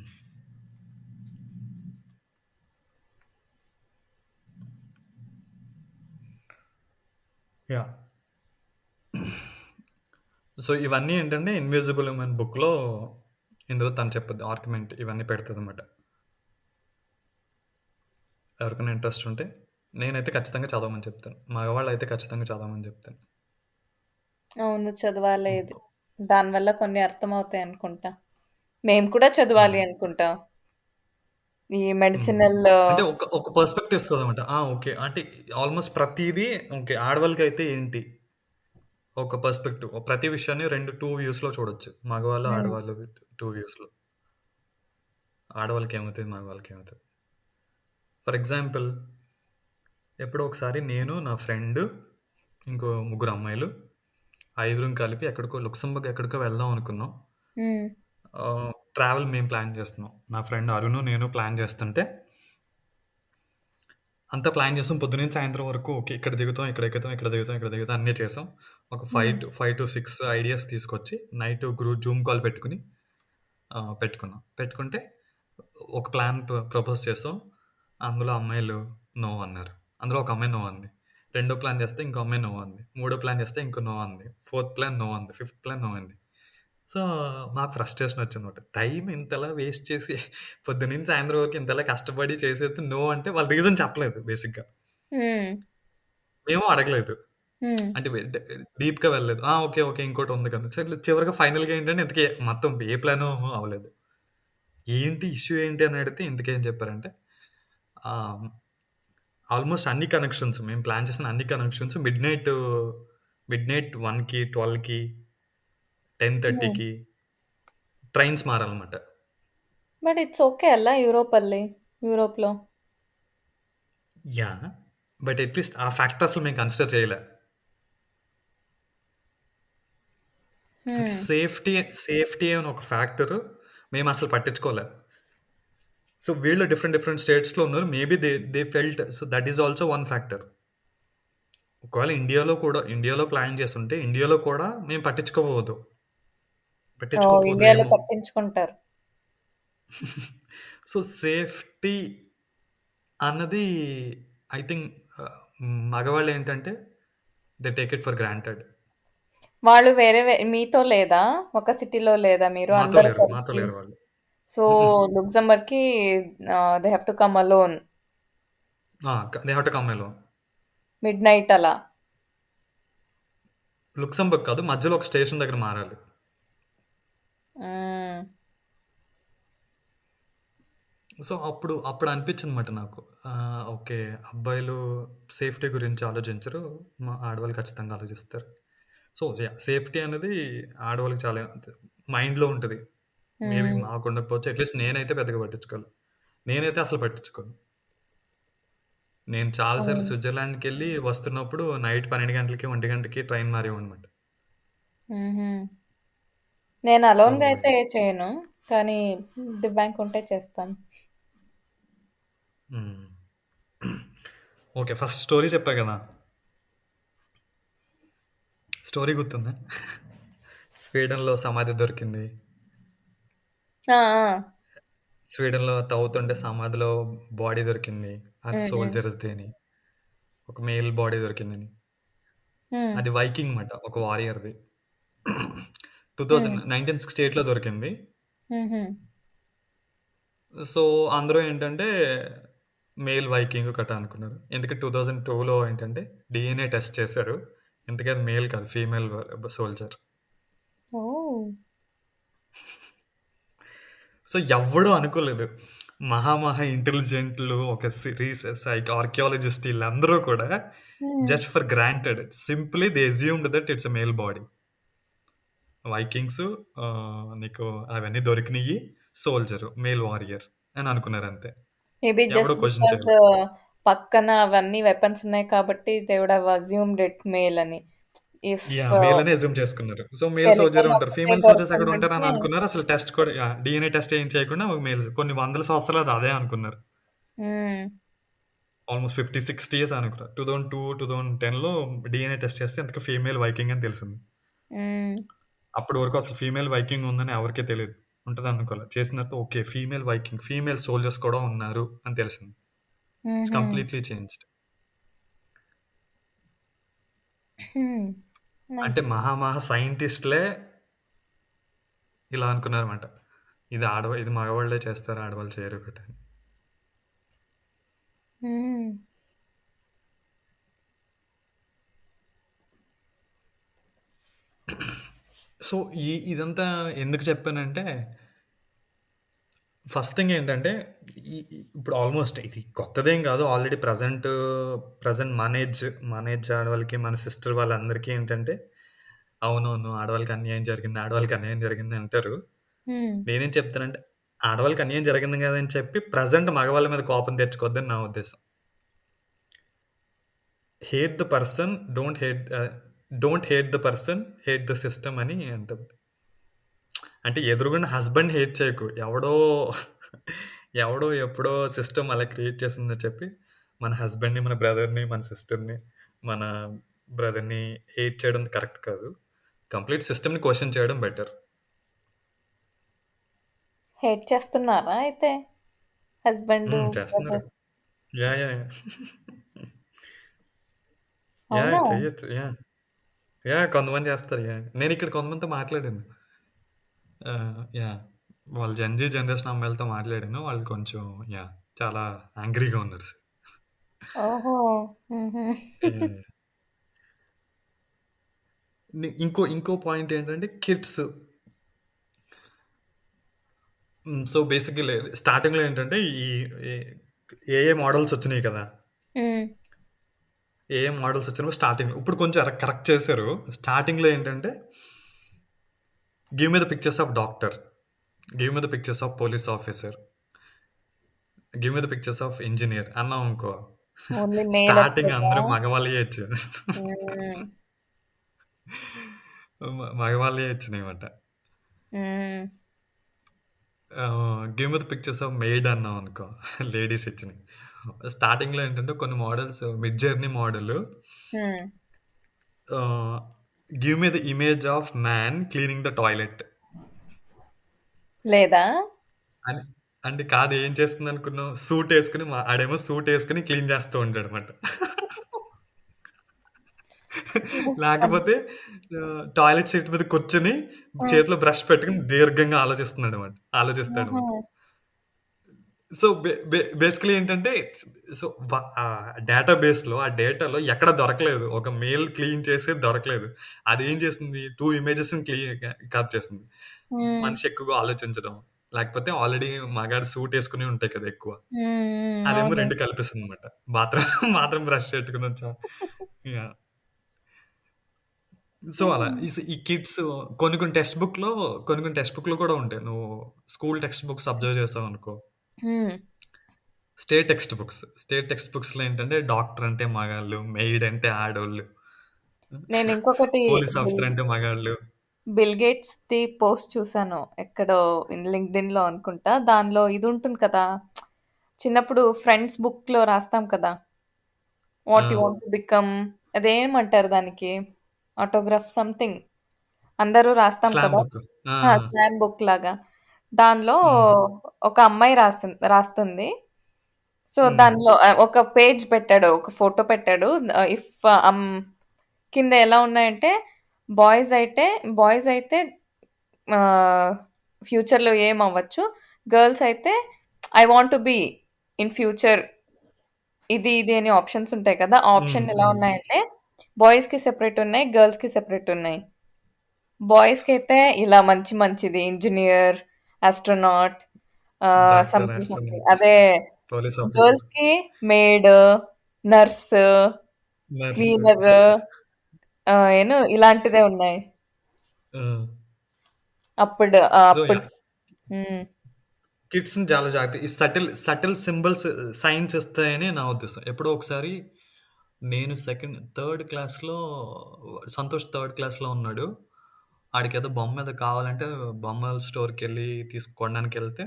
యాహ్! సో, ఇవన్నీ ఏంటంటే 'ఇన్విజిబుల్ ఉమెన్' బుక్‌లో ఇందులో తను చెప్పిద్ది ఆర్గ్యుమెంట్ ఇవన్నీ పెడతదనమాట. ఎవరికైనా ఇంట్రెస్ట్ ఉంటే నేనైతే ఖచ్చితంగా చదవమని చెప్తాను. మగవాళ్ళైతే ఖచ్చితంగా చదవమని చెప్తాను.
అవును. చదవాలే ఇది.
బుక్.
దానివల్ల కొన్ని అర్థమవుతాయనుకుంటా. మేము కూడా చదవాలి
అవును.
అనుకుంటా. ఈ
హ్మ్.
మెడిసినల్
అంటే ఒక పర్స్‌పెక్టివ్ ఇస్తదనమాట. ఓకే. అంటే ఆల్‌మోస్ట్ ప్రతీదీ ఓకే. ఆడవాళ్ళకైతే ఏంటి? ఒక పర్స్‌పెక్టివ్. ప్రతి విషయాన్ని 2 వ్యూస్‌లో చూడొచ్చు. మగవాళ్ళు,
హ్మ్.
ఆడవాళ్ళు 2 వ్యూస్‌లో. ఆడవాళ్ళకేమవుతది? మగవాళ్ళకేమవుతది? ఫర్ ఎగ్జాంపుల్ ఎప్పుడో ఒకసారి నేను, నా ఫ్రెండ్, ఇంకో ముగ్గురు అమ్మాయిలు, ఐదుగురం కలిపి లక్సెంబర్గ్ ఎక్కడికో వెళ్దాం అనుకున్నాం.
హ్మ్.
ట్రావెల్ మేము ప్లాన్ చేస్తున్నాం. నా ఫ్రెండ్ అరుణు, నేను ప్లాన్ చేస్తుంటే అంతా ప్లాన్ చేసాం. పొద్దున్నుంచి సాయంత్రం వరకు ఓకే. ఇక్కడ దిగుతాం, ఇక్కడ ఎక్కుతాం, ఇక్కడ దిగుతాం, ఇక్కడ దిగుతాం అన్నీ చేసాం. ఒక
హ్మ్.
5-6 ఐడియాస్ తీసుకొచ్చి నైట్ జూమ్ కాల్ పెట్టుకొని పెట్టుకున్నాం. పెట్టుకుంటే ఒక ప్లాన్ ప్రపోజ్ చేసాం. అందులో అమ్మాయిలు నో అన్నారు. అందులో ఒక అమ్మాయి నో అంది. రెండో ప్లాన్ చేస్తే ఇంకో అమ్మాయి నో అంది. మూడో ప్లాన్ చేస్తే ఇంకో నో అంది. ఫోర్త్ ప్లాన్ నో అంది. ఫిఫ్త్ ప్లాన్ నో అంది. సో, మాకు ఫ్రస్ట్రేషన్ వచ్చిందన్నమాట. టైం ఇంతలా వేస్ట్ చేసి పొద్దున్నుంచి సాయంత్రం వరకు ఇంతలా కష్టపడి చేసేది నో అంటే వాళ్ళు రీజన్ చెప్పలేదు బేసిక్‌గా.
హ్మ్.
మేము అడగలేదు.
హ్మ్.
అంటే డీప్‌గా వెళ్ళలేదు. ఓకే. ఓకే. ఇంకోటుంది కదా! సర్లే చివరిగా ఫైనల్‌గా ఏంటంటే ఇంతకీ మొత్తం ఏ ప్లాను అవ్వలేదు. ఏంటి ఇష్యూ ఏంటి అని అడిగితే ఇంతకేం చెప్పారంటే ఆహ్, ఆల్మోస్ట్ అన్ని కనెక్షన్స్ మేము ప్లాన్ చేసిన అన్ని కనెక్షన్స్ మిడ్‌నైట్ 1కి, 12కి,
హ్మ్.
10:30కి ట్రైన్స్ మారాలన్నమాట.
బట్ ఇట్స్ ఓకే ಅಲ್ಲ యూరోప్‌లో?
యాహ్! బట్ అట్‌లీస్ట్ ఆ ఫ్యాక్టర్ అసలు మేము కన్సిడర్ చేయలే. అంటే
హ్మ్.
సేఫ్టీ అని ఒక ఫ్యాక్టరు మేమసలు పట్టించుకోలే. సో, వీళ్ళు డిఫరెంట్ స్టేట్స్‌లో ఉన్నారు. Maybe they felt so, that is also one factor. ఒకవేళ ఇండియాలో ప్లాన్ చేసుంటే, ఇండియాలో కూడా మేము
ఓహ్!
పట్టించుకోకపోదురేమో.
ఇండియాలో పట్టించుకుంటారు.
సో, సేఫ్టీ అన్నది ఐ థింక్ మగవాళ్ళేంటంటే they take it for granted.
వాళ్ళు మీతో లేదా? ఒక సిటీలో లేదా మీరు అందరూ
మాతో
కలిసి?
లేరు వాళ్ళు.
సో,
హుహు.
లక్సెంబర్గ్‌కి they have to come alone.
ఆ! They have to come alone.
Midnight అలా.
లుక్సెంబర్గ్ కాదు. మధ్యలో ఒక స్టేషన్ దగ్గర మారాలి.
హ్మ్.
సో, అప్పుడు అనిపించిందన్నమాట నాకు. ఓకే. అబ్బాయిలు సేఫ్టీ గురించి ఆలోచించరు. ఆడవాళ్ళు ఖచ్చితంగా ఆలోచిస్తారు. సో, సేఫ్టీ అనేది ఆడవాళ్ళకి చాలా మైండ్‌లో ఉంటది. మేబీ
హ్మ్.
మాకుండకపోవచ్చు. అట్‌లీస్ట్ నేనైతే పెద్దగా పట్టించుకోను. నేనైతే అసలు పట్టించుకోను. నేను చాలా సార్లు
అవును.
స్విట్జర్లాండ్‌కెళ్ళి వస్తున్నప్పుడు నైట్ 12 గంటలకి, 1 గంటకి ట్రైన్ మారేవాడినమాట.
హుహు. నేను
సో
అలోన్‌గా అయితే చేయను. కానీ దివ్యాంగ్ ఉంటే చేస్తాను.
హ్మ్. ఓకే. ఫస్ట్ స్టోరీ చెప్పా గదా! స్టోరీ గుర్తుందా? స్వీడన్‌లో సమాధి దొరికింది.
ఆ! ఆ!
స్వీడన్‌లో తవ్వుతుంటే సమాధిలో బాడీ దొరికింది. అది
హ్మ్. హ్మ్.
సోల్జర్స్‌ది అని. ఒక మేల్ బాడీ దొరికిందని.
హ్మ్.
అది వైకింగ్ మాట. ఒక వారియర్‌ది.
హ్మ్.
1968లో దొరికింది.
హుహు.
సో, అందరూ ఏంటంటే మేల్ వైకింగ్ కటా అనుకున్నారు. ఎందుకంటే 2002లో ఏంటంటే డీఎన్ఏ టెస్ట్ చేశారు. ఇంతకీ అది మేల్ కాదు. Female soldier.
ఓహ్!
సో, ఎవ్వడు అనుకోలేదు. మహా ఇంటెలిజెంట్లు ఒక సిరీస్ ఆర్కియాలజిస్ట్ ఈళ్ళందరూ కూడా
hmm.
Just for granted simply they assumed that it's a male body. Vikings నీకు అవన్నీ దొరికినయి. సోల్జర్, మేల్ వారియర్ అని అనుకున్నారంతే.
మేబీ
ఎవడు
జస్ట్
క్వెషన్
బికాజ్
చేయలే.
పక్కన అవన్నీ వెపన్స్ ఉన్నాయి కాబట్టి they would have assumed it male అని. ఇఫ్
మేల్ అని అస్యూమ్ చేసుకున్నారు. సో, మేల్ సోల్జరే
స్కెలిటన్
ఉంటారు.
ఒక్కటే
ఫీమేల్ సోల్జర్స్ ఎక్కడ ఉంటారని
దొరికిందంటే
అనుకున్నారు. అసలు టెస్ట్ కూడా డీఎన్ఏ టెస్ట్ ఏం చేయకుండా మేల్స్ కొన్ని వందల సంవత్సరాలు అది అదే అనుకున్నారు.
హ్మ్.
ఆల్మోస్ట్ 50, 60 ఇయర్స్ అనుకున్నారు. 2002, 2010లో డీఎన్ఏ టెస్ట్ చేస్తే ఇంతకు ఫీమేల్ వైకింగ్ అని తెలిసింది.
హ్మ్.
అప్పటి వరకు అసలు ఫీమేల్ వైకింగ్ ఉందని ఎవరికీ తెలీదు. ఉంటదనుకోలే. చేసిన తర్వాత okay. Female Viking, female soldiers కూడా ఉన్నారు అని తెలిసింది. ఇట్స్
హుహు.
Completely changed.
హ్మ్.
అంటే
నైస్.
సైంటిస్ట్‌లే ఇలా అనుకున్నారన్నమాట. ఇది మగవాళ్ళే చేస్తారు. ఆడవాళ్ళు చేయరు ఒకటి అని.
హ్మ్.
సో, ఇదంతా ఎందుకు చెప్పానంటే, ఫస్ట్ థింగ్ ఏంటంటే, ఇప్పుడు ఆల్మోస్ట్ ఇది కొత్తదేం గాదు. ఆల్రెడీ ప్రెజెంట్ మన ఏజ్ ఆడవాళ్ళకి, మన సిస్టర్ వాళ్ళందరికీ ఏంటంటే, అవునవును. ఆడవాళ్ళకి అన్యాయం జరిగింది అంటారు.
హ్మ్.
నేనేం చెప్తానంటే, ఆడవాళ్ళకి అన్యాయం జరిగింది గదని చెప్పి, ప్రెజెంట్ మగవాళ్ళ మీద కోపం తెచ్చుకోవద్దని నా ఉద్దేశం. Hate the person, don't hate the person, hate the system అని అంటది. అంటే ఎదురుగుండా హస్బెండ్ హేట్ చేయకు. ఎవడో ఎప్పుడో సిస్టమ్ అలా క్రియేట్ చేసిందని చెప్పి, మన హస్బెండ్‌ని, మన బ్రదర్‌ని, మన సిస్టర్‌ని, మన బ్రదర్‌ని హేట్ చేయడం కరెక్ట్ కాదు. కంప్లీట్ సిస్టమ్‌ని క్వెషన్ చేయడం బెటర్.
హేట్ చేస్తున్నారా అయితే? హస్బెండు,
చేస్తున్నారు.
Brother
yeah! యాహ్! యాహ్!
అవునా?
చెయ్యొచ్చు. కొంతమంది చేస్తారు. నేనిక్కడ కొంతమందితో మాట్లాడాను. యాహ్! వాళ్ళు జనరేషన్ అమ్మాయిలతో మాట్లాడాను. వాళ్ళు కొంచెం యాహ్! చాలా యాంగ్రీగా ఉన్నారు.
ఓహో! హుహు.
యాహ్! ఇంకో పాయింట్ ఏంటంటే కిడ్స్. సో, బేసికల్లీ స్టార్టింగ్‌లో ఏంటంటే ఈ ఏఐ మోడల్స్ వచ్చినాయి కదా!
హ్మ్.
ఏఐ మోడల్స్ వచ్చినప్పుడు స్టార్టింగ్‌లో ఇప్పుడు కొంచెం కరెక్ట్ చేశారు. స్టార్టింగ్‌లో ఏంటంటే give me the pictures of doctor. Give me the pictures of police officer. Give me the pictures of engineer అన్నామనుకో
ఓన్లీ మేల్
స్టార్టింగ్
వచ్చేదా?
అందరూ మగవాళ్ళయే ఇచ్చారు.
హ్మ్.
మగవాళ్ళయే ఇచ్చినాయన్నమాట.
Hmm.
Give me the pictures of maid అన్నామనుకో లేడీస్ ఇచ్చినాయి. స్టార్టింగ్‌లో ఏంటంటే కొన్ని మోడల్స్ మిడ్ జర్నీ మోడల్
హ్మ్.
ఆహ్, give me the image of man cleaning the toilet
లేదా?
అని. అంటే కాదు ఏం చేస్తుందనుకున్నావు? సూటేసుకొని ఆడేమో సూటేసుకొని క్లీన్ చేస్తూ ఉంటాడనమాట. లేకపోతే టాయిలెట్ సీట్ మీద కూర్చొని
ఆ!
చేతిలో బ్రష్ పెట్టుకొని దీర్ఘంగా ఆలోచిస్తున్నాడనమాట.
ఆహా!
ఆలోచిస్తాడనమాట. సో, బేసికల్లీ ఏంటంటే సో, డేటాబేస్‌లో ఆ డేటాలో ఎక్కడ దొరకలేదు. ఒక మెయిల్ క్లీన్ చేసేది దొరకలేదు. అదేం చేసింది 2 ఇమేజెస్‌ని క్యాప్చర్ చేసింది.
హ్మ్.
మనిషి ఎక్కువగా ఆలోచించడం, లేకపోతే ఆల్రెడీ మగాడు సూట్ ఏసుకుని ఉంటాయి కదా ఎక్కువ.
హ్మ్. హ్మ్.
అదేమో
అవును.
2 కలిపేసిందనమాట. బాత్రూమ్ బాత్రూమ్ బ్రష్ పెట్టుకొనొచ్చా యాహ్! సో, అలా
హ్మ్.
ఈ కిడ్స్ కొన్ని కొన్ని టెక్స్ట్ బుక్‌లో కూడా ఉంటాయి. నువ్వు స్కూల్ టెక్స్ట్ బుక్స్ అబ్జర్వ్ చేసావనుకో
హ్మ్.
స్టేట్ టెక్స్ట్ బుక్స్‌లో ఏంటంటే డాక్టర్ అంటే మగాళ్ళు, మెయిడ్ అంటే ఆడోళ్ళు,
నేనింకొకటి
పోలీస్
బిల్
ఆఫీసర్ అంటే మగాళ్ళు.
బిల్ గేట్స్‌ది పోస్ట్ చూసాను. ఎక్కడో లింక్డ్ఇన్‌లో అనుకుంటా. దానిలో ఇది ఉంటుంది కదా! చిన్నప్పుడు ఫ్రెండ్స్ బుక్‌లో రాస్తాం కదా!
ఆ!
What you want to become అదేమంటారు దానికి? Autograph something. అందరూ రాస్తాం
స్లామ్
కదా!
బుక్. ఆ!
ఆ! స్లామ్ బుక్ లాగా. దానిలో
హ్మ్.
ఒక అమ్మాయి రాస్తుంది. సో,
హ్మ్.
దానిలో ఒక పేజ్ పెట్టాడు. ఒక ఫోటో పెట్టాడు. ఇఫ్ కింద ఎలా ఉన్నాయంటే బాయ్స్ అయితే బాయ్స్ అయితే ఆహ్, ఫ్యూచర్‌లో ఏమవ్వచ్చు. గర్ల్స్ అయితే I want to be in future ఇది అని ఆప్షన్స్ ఉంటాయి కదా!
హ్మ్.
ఆప్షన్ ఎలా
హ్మ్.
ఉన్నాయంటే బాయ్స్‌కి సెపరేట్ ఉన్నాయి. గర్ల్స్‌కి సెపరేట్ ఉన్నాయి. బాయ్స్‌కైతే ఇలా మంచిది engineer, astronaut
doctor,
something
astronaut,
అదే
పోలీస్ ఆఫీసర్,
గర్ల్స్‌కి మెయిడ్, నర్స్,
నర్స్.
క్లీనర్ ఇలాంటిదే ఉన్నాయి.
ఆ! సో,
అప్పుడు
యాహ్!
హ్మ్.
కిడ్స్‌ని చాలా జాగ్రత్త ఈ సటిల్ సింబల్స్ సైన్స్ ఇస్తాయని నా ఉద్దేశం. ఎప్పుడో ఒకసారి నేను థర్డ్ క్లాస్‌లో సంతోష్ థర్డ్ క్లాస్‌లో ఉన్నాడు. ఆడికేదో బొమ్మ ఏదో కావాలంటే బొమ్మల స్టోర్‌కెళ్ళి కొనడానికెళ్తే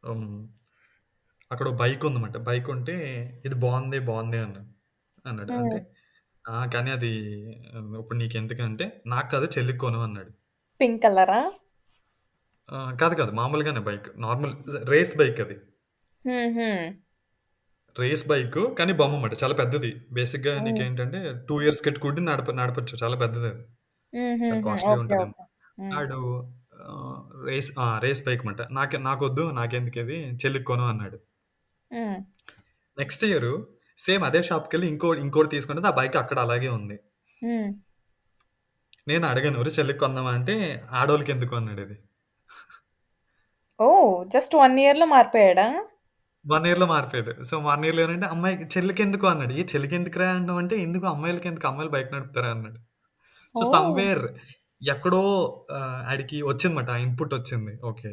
హ్మ్. అక్కడ ఓ బైక్ ఉందన్నమాట. బైక్ ఉంటే ఇది బావుంది అన్నాడు.
హ్మ్.
అంటే కానీ అది ఇప్పుడు నీకెందుకంటే నాకు కాదు చెల్లికి కొను అన్నాడు.
పింక్ కలరా?
కాదు మామూలుగానే బైక్. నార్మల్ రేస్ బైక్ అది.
హుహు.
Race bike. కానీ బొమ్మమాట. చాలా పెద్దది. బేసిక్‌గా
హ్మ్.
నీకేంటంటే 2 ఇయర్స్ కిడ్ కూడా నడపొచ్చు. చాలా పెద్దదది. చాలా
హుహుహు.
Costly
okay.
ఉంటదేమో.
ఓకే. హ్మ్.
ఆడు రేస్ బైక్ మాట. నాకొద్దు. నాకెందుకిది చెల్లికి కొను అన్నాడు.
హ్మ్.
నెక్స్ట్ ఇయరు సేమ్ అదే షాప్‌కెళ్ళి ఇంకోటి తీసుకుంటే ఆ బైక్ అక్కడ అలాగే ఉంది.
హ్మ్.
నేను అడిగాను, "ఒరేయ్! చెల్లికి కొందామా?" అంటే ఆడోళ్ళకెందుకు అన్నాడిది.
ఓహ్! జస్ట్ 1 ఇయర్‌లో మారిపోయాడా?
1 ఇయర్‌లో మారిపోయాడు. సో, 1 ఇయర్‌లో ఏంటంటే చెల్లికెందుకు అన్నాడు. చెల్లికెందుకురా అన్నావంటే, ఎందుకు అమ్మాయిలకెందుకు అమ్మాయిలు బైక్ నడుపుతారా అన్నాడు. సో,
ఓహ్!
సమ్‌వేర్ ఎక్కడో ఆడికి వచ్చిందన్నమాట. ఆ ఇన్‌పుట్ వచ్చింది. ఓకే.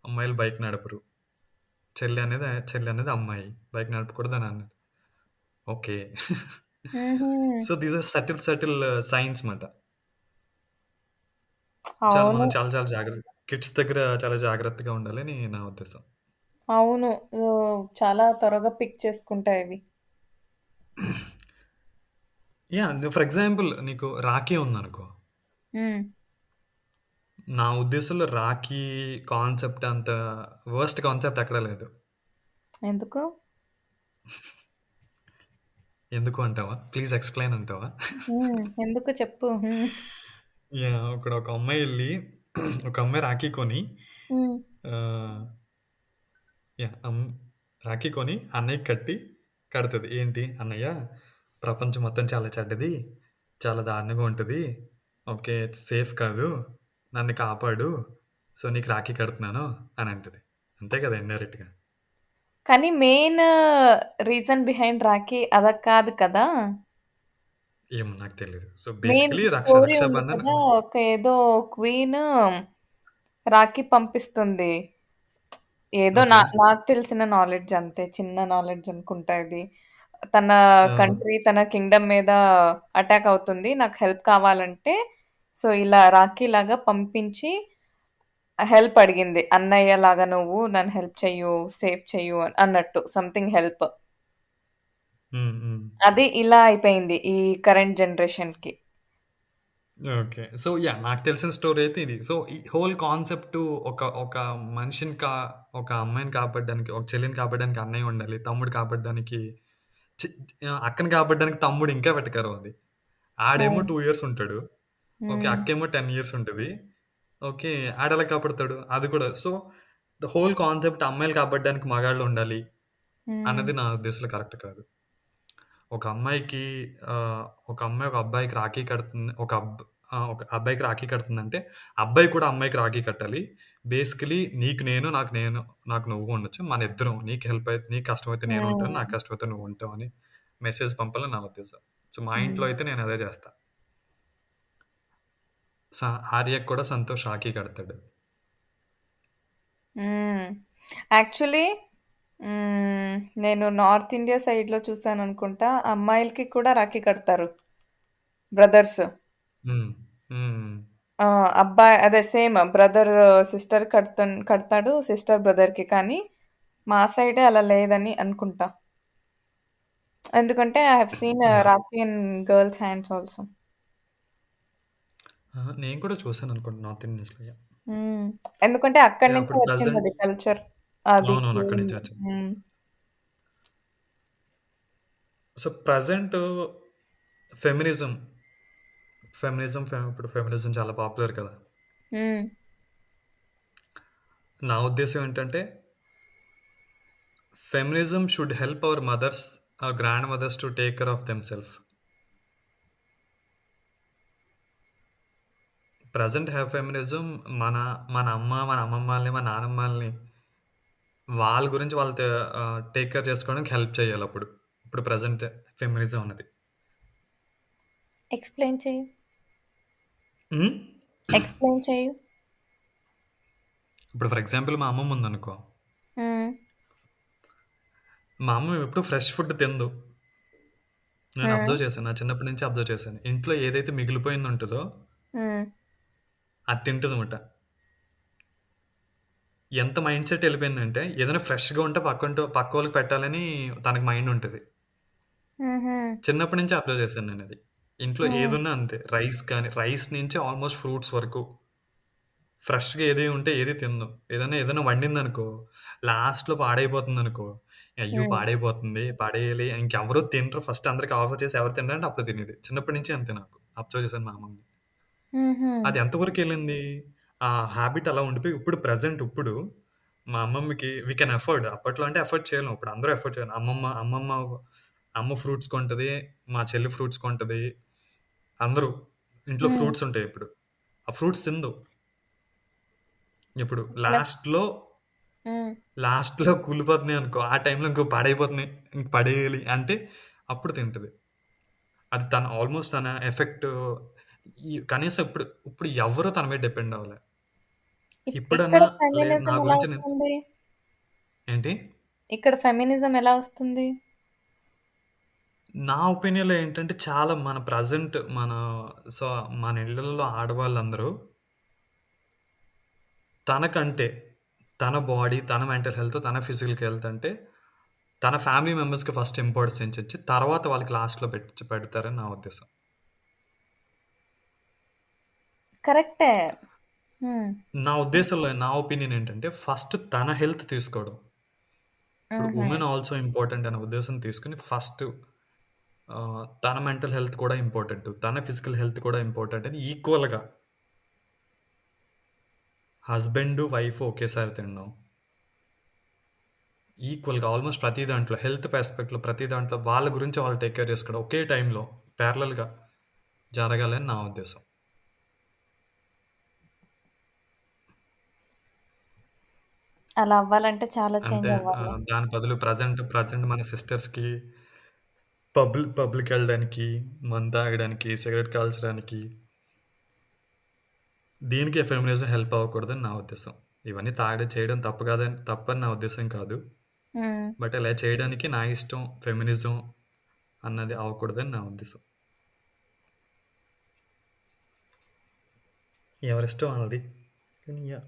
అమ్మాయిలు బైక్ నడపరు. చెల్లి అనేది అమ్మాయి. బైక్ నడపకూడదని అన్నాడు. ఓకే.
హుహు.
So, these are subtle signs మాట.
అవును.
మనం చాలా చాలా కిడ్స్ దగ్గర చాలా జాగ్రత్తగా ఉండాలని నా ఉద్దేశం.
అవును. చాలా త్వరగా పిక్ చేసుకుంటాయి ఇవి.
ఫర్ ఎగ్జాంపుల్ నీకు రాఖీ ఉందనుకో.
హ్మ్.
నా ఉద్దేశంలో రాఖీ కాన్సెప్ట్ అంత వర్స్ట్ కాన్సెప్ట్ ఎక్కడా లేదు.
ఎందుకు?
ఎందుకు అంటావా? ప్లీజ్ ఎక్స్‌ప్లెయిన్ అంటావా?
ఎందుకు చెప్పు?
ఇక్కడ ఒక అమ్మాయి ఎళ్లి ఒక అమ్మాయి రాఖీ కొని
హ్మ్.
ఆహ్, యాహ్! రాఖీ కొని అన్నయ్యకి కడతది. ఏంటి అన్నయ్య ప్రపంచం మొత్తం చాలా చెడ్డది. చాలా దారుణంగా ఉంటది. ఓకే. సేఫ్ కాదు. నన్ను కాపాడు. సో, నీకు రాఖీ కడుతున్నాను అని అంటది. అంతే కదా! ఇండైరెక్ట్‌గా.
కానీ మెయిన్ రీజన్ బిహైండ్ రాఖీ కాదు కదా!
ఏమో నాకు తెలీదు. సో,
మెయిన్
బేసికల్లీ
స్టోరీ ఉంది
రక్షాబంధన్
కదా! ఏదో క్వీన్ రాఖీ పంపిస్తుంది. ఏదో
ఓకే.
నాకు తెలిసిన నాలెడ్జ్ అంతే. చిన్న నాలెడ్జ్ అనుకుంటా ఇది. తన
ఆ!
కంట్రీ, తన కింగ్‌డమ్ మీద అటాక్ అవుతుంది. నాకు హెల్ప్ కావాలంటే సో, ఇలా రాఖీలాగా పంపించి హెల్ప్ అడిగింది. అన్నయ్యలాగా నువ్వు నన్ను హెల్ప్ చెయ్యు, సేవ్ చెయ్యు అన్నట్టు సంథింగ్ హెల్ప్.
హ్మ్. హ్మ్.
అది ఇలా అయిపోయింది ఈ కరెంట్ జనరేషన్‌కి.
ఓకే. So, yeah! నాకు తెలిసిన స్టోరీ అయితే ఇది. సో, ఈ హోల్ కాన్సెప్టు ఒక మనిషిని ఒక అమ్మాయిని కాపాడడానికి, ఒక చెల్లిని కాపాడడానికి అన్నయ్య ఉండాలి. తమ్ముడు కాపాడడానికి చి అక్కని కాపాడడానికి తమ్ముడు ఇంకా వెటకారం అది. ఆడేమో
హ్మ్.
2 ఇయర్స్ ఉంటాడు. ఓకే.
హ్మ్.
అక్కేమో 10 ఇయర్స్ ఉంటది. ఓకే. ఆడెలా కాపాడతాడు? అది కూడా. సో, ద హోల్ కాన్సెప్ట్ అమ్మాయిలు కాపాడడానికి మగాళ్ళుండాలి
హ్మ్.
అన్నది నా ఉద్దేశంలో కరెక్ట్ కాదు. ఒక అమ్మాయికి ఒక అమ్మాయి ఒక అబ్బాయికి రాఖీ కడుతుంది. ఒక అబ్బాయికి రాఖీ కడుతుందంటే, అబ్బాయి కూడా అమ్మాయికి రాఖీ కట్టాలి. బేసికల్లీ నీకు నేను, నాకు నువ్వు ఉండొచ్చు. మనిద్దరం నీకు కష్టమైతే నేనుంటాను.
హ్మ్.
నాకు కష్టమైతే నువ్వుంటావు అని మెసేజ్ పంపాలని నా ఉద్దేశం. సో, మా ఇంట్లో
హ్మ్.
అయితే నేనదే చేస్తా. స ఆర్యకి కూడా సంతోష్ రాఖీ కడతాడు.
హ్మ్. యాక్చువల్లీ హ్మ్. నేను నార్త్ ఇండియా సైడ్‌లో చూసాననుకుంటా. అమ్మాయిలకి కూడా రాఖీ కడతారు బ్రదర్స్.
హ్మ్. హ్మ్.
ఆ! అబ్బాయి అదే సేమ్ బ్రదర్ సిస్టర్ కడతాడు సిస్టర్ బ్రదర్‌కి. కానీ మా సైడే అలా లేదని అనుకుంటా. ఎందుకంటే I have seen
yeah!
Rakhi in girls hands also.
నేను కూడా చూసాననుకుంటా నార్త్ ఇండియన్స్‌లో. యాహ్!
హ్మ్. ఎందుకంటే అక్కడి
యాహ్!
నుంచే
ఇప్పుడు ప్రెజెంట్
వచ్చిందది కల్చర్. అది
అవునవును. అక్కడి
హ్మ్.
నుంచే వచ్చింది.
హ్మ్.
సో, ప్రెజెంట్ ఫెమినిజం, ఇప్పుడు ఫెమినిజం చాలా పాపులర్ కదా!
హ్మ్.
నా ఉద్దేశ్యం ఏంటంటే, feminism should help our mothers, our grandmothers to take care of themself. Present feminism మన మన అమ్మమ్మల్ని, మన నానమ్మల్ని వాళ్ళ గురించి వాళ్ళు టేక్ కేర్ చేసుకోవడానికి హెల్ప్ చేయాలప్పుడు. ఇప్పుడు ప్రెజెంట్ ఫెమినిజం అన్నది.
ఎక్స్‌ప్లెయిన్ చెయ్యి.
హ్మ్.
ఎక్స్‌ప్లెయిన్ చెయ్యి.
ఇప్పుడు ఫర్ ఎగ్జాంపుల్ మా అమ్మమ్మ ఉందనుకో.
హ్మ్.
మా అమ్మ ఎప్పుడు ఫ్రెష్ ఫుడ్ తినదు. నేను
హ్మ్.
అబ్జర్వ్ చేశాను. నా చిన్నప్పటి నుంచి అబ్జర్వ్ చేశాను. ఇంట్లో ఏదైతే మిగిలిపోయింది ఉంటదో,
హ్మ్.
అది తింటదనమాట. ఎంత మైండ్ సెట్ ఎళ్ళిపోయిందంటే, ఏదైనా ఫ్రెష్‌గా ఉంటే పక్కోళ్ళకి పెట్టాలని తనకి మైండ్ ఉంటది.
హుహు.
చిన్నప్పటి నుంచి అబ్జర్వ్ చేశాను నేనది. ఇంట్లో
హ్మ్.
ఏదున్నా అంతే. రైస్ నుంచి ఆల్‌మోస్ట్ ఫ్రూట్స్ వరకు. ఫ్రెష్‌గా ఏది ఉంటే ఏది తినదు. ఏదైనా వండిందనుకో, లాస్ట్‌లో పాడైపోతుందనుకో, అయ్యో!
హ్మ్.
పాడైపోతుంది, పడేయాలి. ఇంకెవరు తినరు. ఫస్ట్ అందరికి ఆఫర్ చేసి ఎవరు తినరంటే అప్పుడు తినేది. చిన్నప్పటి నుంచి అంతే నాకు. అబ్జర్వ్ చేశాను మా అమ్మని.
హుహు.
అది ఎంతవరకెళ్ళింది? ఆ హాబిట్ అలా ఉండిపోయి ఇప్పుడు మా అమ్మమ్మకి వి కెన్ అఫోర్డ్. అప్పట్లో అంటే అఫోర్డ్ చేయలేం. ఇప్పుడు అందరూ అఫోర్డ్ చేయలేం. అమ్మ ఫ్రూట్స్ కొంటది. మా చెల్లి ఫ్రూట్స్ కొంటది. అందరూ ఇంట్లో
హ్మ్.
ఫ్రూట్స్ ఉంటాయి ఇప్పుడు. ఆ ఫ్రూట్స్ తినదు. ఇప్పుడు
మన హ్మ్.
లాస్ట్‌లో కూలిపోతున్నాయి అనుకో, ఆ టైంలో ఇంకో పాడైపోతున్నాయి. ఇంక పడేయాలి అంటే అప్పుడు తింటది. అది తన ఎఫెక్ట్ కనీసం ఇప్పుడు ఎవ్వరు తన మీద డిపెండ్ అవ్వలే.
ఇక్కడ
ఇప్పుడన్నా లేదు నా
ఫెమినిజం ఎలా
గురించి నేను
వస్తుంది?
ఏంటి?
ఇక్కడ ఫెమినిజం ఎలా వస్తుంది?
నా ఒపీనియన్‌లో ఏంటంటే చాలా మన ప్రెజెంట్ సో, మన ఇళ్ళల్లో ఆడవాళ్ళందరూ తనకంటే, తన బాడీ, తన మెంటల్ హెల్త్, తన ఫిజికల్ హెల్త్ అంటే తన ఫ్యామిలీ మెంబర్స్‌కి ఫస్ట్ ఇంపార్టెన్స్ ఇచ్చి, తర్వాత వాళ్ళకి లాస్ట్‌లో పెడతారని నా ఉద్దేశం.
కరెక్టే. హ్మ్.
నా ఒపీనియన్ ఏంటంటే ఫస్ట్ తన హెల్త్ తీసుకోవడం. ఇప్పుడు
హుహు.
వుమెన్ ఆల్సో ఇంపార్టెంట్ అనే ఉద్దేశం తీసుకొని ఫస్ట్ తన మెంటల్ హెల్త్ కూడా ఇంపార్టెంట్. తన ఫిజికల్ హెల్త్ కూడా ఇంపార్టెంట్ అని ఈక్వల్‌గా హస్బెండ్, వైఫ్ ఒకేసారి తినడం. ఈక్వల్‌గా ఆల్మోస్ట్ ప్రతి దాంట్లో హెల్త్ యాస్పెక్ట్‌లో ప్రతి దాంట్లో వాళ్ళ గురించి వాళ్ళు టేక్ కేర్ చేసుకోవడం. ఒకే టైంలో ప్యారలల్‌గా జరగాలని నా ఉద్దేశం.
అలా అవ్వాలంటే చాలా
అంతే
చేంజ్ అవ్వాలి.
దాని బదులు ప్రెజెంట్ మన సిస్టర్స్‌కి పబ్‌లకెళ్ళడానికి, మందు తాగడానికి, సిగరెట్ కాల్చడానికి, దీనికి ఫెమినిజం హెల్ప్ అవ్వకూడదని నా ఉద్దేశం. ఇవన్నీ చేయడం తప్పని నా ఉద్దేశం కాదు.
హ్మ్.
బట్ ఇలా చేయడానికి నా ఇష్టం ఫెమినిజం అన్నది అవ్వకూడదని నా ఉద్దేశం. ఎవరిష్టం వాళ్ళది. కానీ యాహ్!